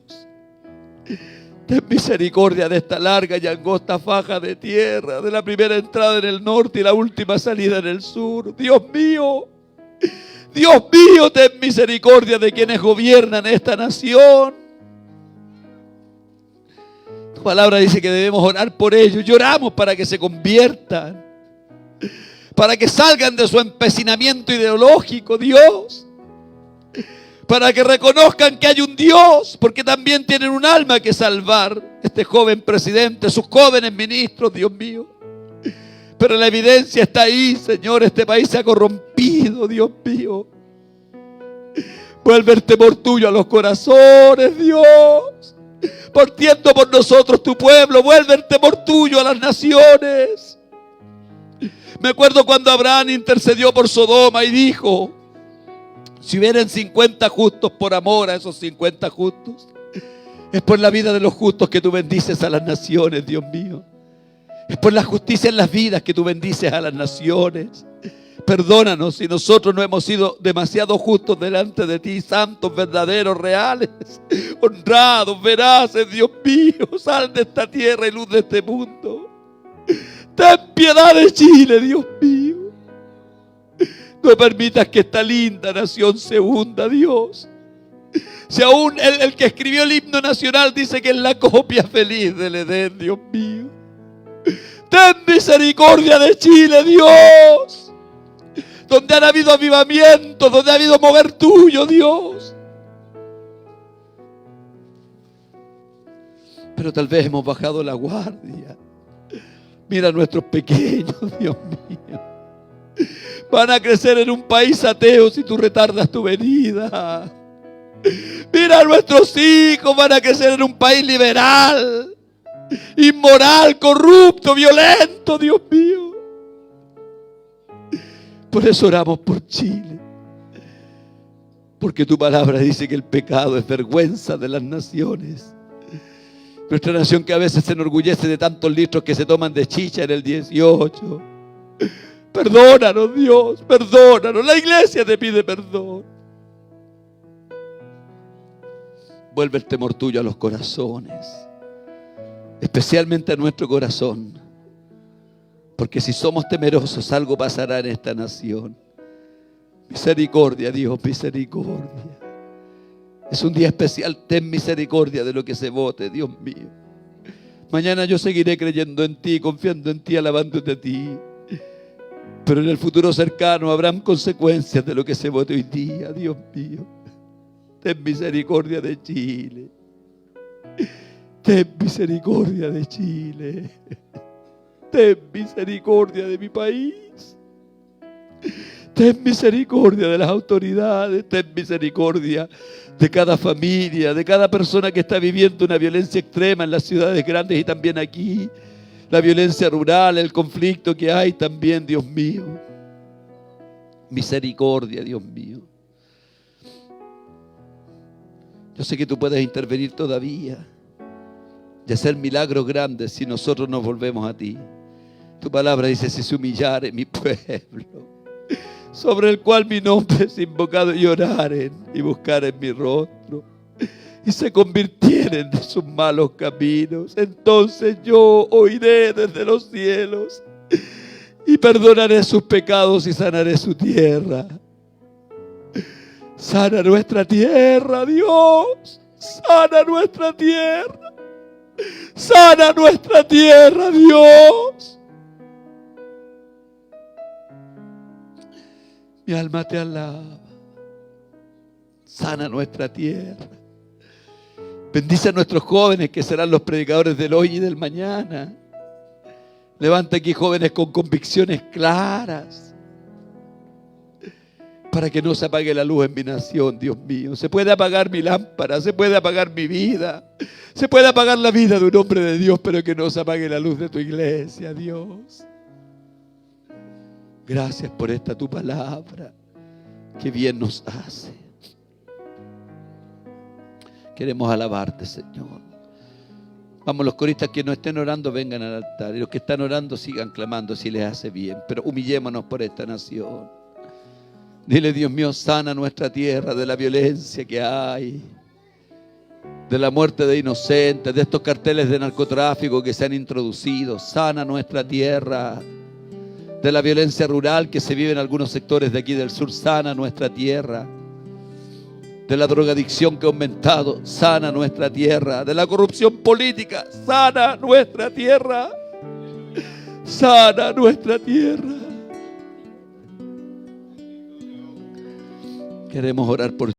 S1: Ten misericordia de esta larga y angosta faja de tierra, de la primera entrada en el norte y la última salida en el sur. Dios mío, ten misericordia de quienes gobiernan esta nación. Tu palabra dice que debemos orar por ellos. Lloramos para que se conviertan, para que salgan de su empecinamiento ideológico, Dios. Para que reconozcan que hay un Dios, porque también tienen un alma que salvar. Este joven presidente, sus jóvenes ministros, Dios mío. Pero la evidencia está ahí, Señor. Este país se ha corrompido, Dios mío. Vuelve el temor tuyo a los corazones, Dios. Partiendo por nosotros, tu pueblo. Vuelve el temor tuyo a las naciones. Me acuerdo cuando Abraham intercedió por Sodoma y dijo: si hubieran 50 justos, por amor a esos 50 justos, es por la vida de los justos que tú bendices a las naciones, Dios mío. Es por la justicia en las vidas que tú bendices a las naciones. Perdónanos si nosotros no hemos sido demasiado justos delante de ti, santos, verdaderos, reales, honrados, veraces, Dios mío. Sal de esta tierra y luz de este mundo. Ten piedad de Chile, Dios mío. No permitas que esta linda nación se hunda, Dios. Si aún el que escribió el himno nacional dice que es la copia feliz del Edén, Dios mío. Ten misericordia de Chile, Dios. Donde han habido avivamientos, donde ha habido mover tuyo, Dios. Pero tal vez hemos bajado la guardia. Mira a nuestros pequeños, Dios mío. Van a crecer en un país ateo si tú retardas tu venida. Mira a nuestros hijos, van a crecer en un país liberal, inmoral, corrupto, violento, Dios mío. Por eso oramos por Chile. Porque tu palabra dice que el pecado es vergüenza de las naciones. Nuestra nación que a veces se enorgullece de tantos litros que se toman de chicha en el 18. Perdónanos, Dios, perdónanos. La iglesia te pide perdón. Vuelve el temor tuyo a los corazones, especialmente a nuestro corazón. Porque si somos temerosos, algo pasará en esta nación. Misericordia, Dios, misericordia. Es un día especial, ten misericordia de lo que se vote, Dios mío. Mañana yo seguiré creyendo en ti, confiando en ti, alabándote a ti. Pero en el futuro cercano habrán consecuencias de lo que se vote hoy día, Dios mío. Ten misericordia de Chile. Ten misericordia de Chile. Ten misericordia de mi país. Ten misericordia de las autoridades. Ten misericordia de cada familia, de cada persona que está viviendo una violencia extrema en las ciudades grandes y también aquí. La violencia rural, el conflicto que hay también, Dios mío. Misericordia, Dios mío. Yo sé que tú puedes intervenir todavía y hacer milagros grandes si nosotros nos volvemos a ti. Tu palabra dice: si se humillare mi pueblo, sobre el cual mi nombre es invocado, y oraren y buscaren mi rostro, y se convirtieren de sus malos caminos, entonces yo oiré desde los cielos y perdonaré sus pecados y sanaré su tierra. Sana nuestra tierra, Dios. Sana nuestra tierra. Sana nuestra tierra, Dios. Mi alma te alaba. Sana nuestra tierra. Bendice a nuestros jóvenes que serán los predicadores del hoy y del mañana. Levanta aquí jóvenes con convicciones claras para que no se apague la luz en mi nación, Dios mío. Se puede apagar mi lámpara, se puede apagar mi vida, se puede apagar la vida de un hombre de Dios, pero que no se apague la luz de tu iglesia, Dios. Gracias por esta tu palabra, que bien nos hace. Queremos alabarte, Señor. Vamos, los coristas que no estén orando, vengan al altar. Y los que están orando, sigan clamando si les hace bien. Pero humillémonos por esta nación. Dile, Dios mío, sana nuestra tierra de la violencia que hay, de la muerte de inocentes, de estos carteles de narcotráfico que se han introducido. Sana nuestra tierra de la violencia rural que se vive en algunos sectores de aquí del sur. Sana nuestra tierra de la drogadicción que ha aumentado. Sana nuestra tierra de la corrupción política. Sana nuestra tierra. Sana nuestra tierra. Queremos orar por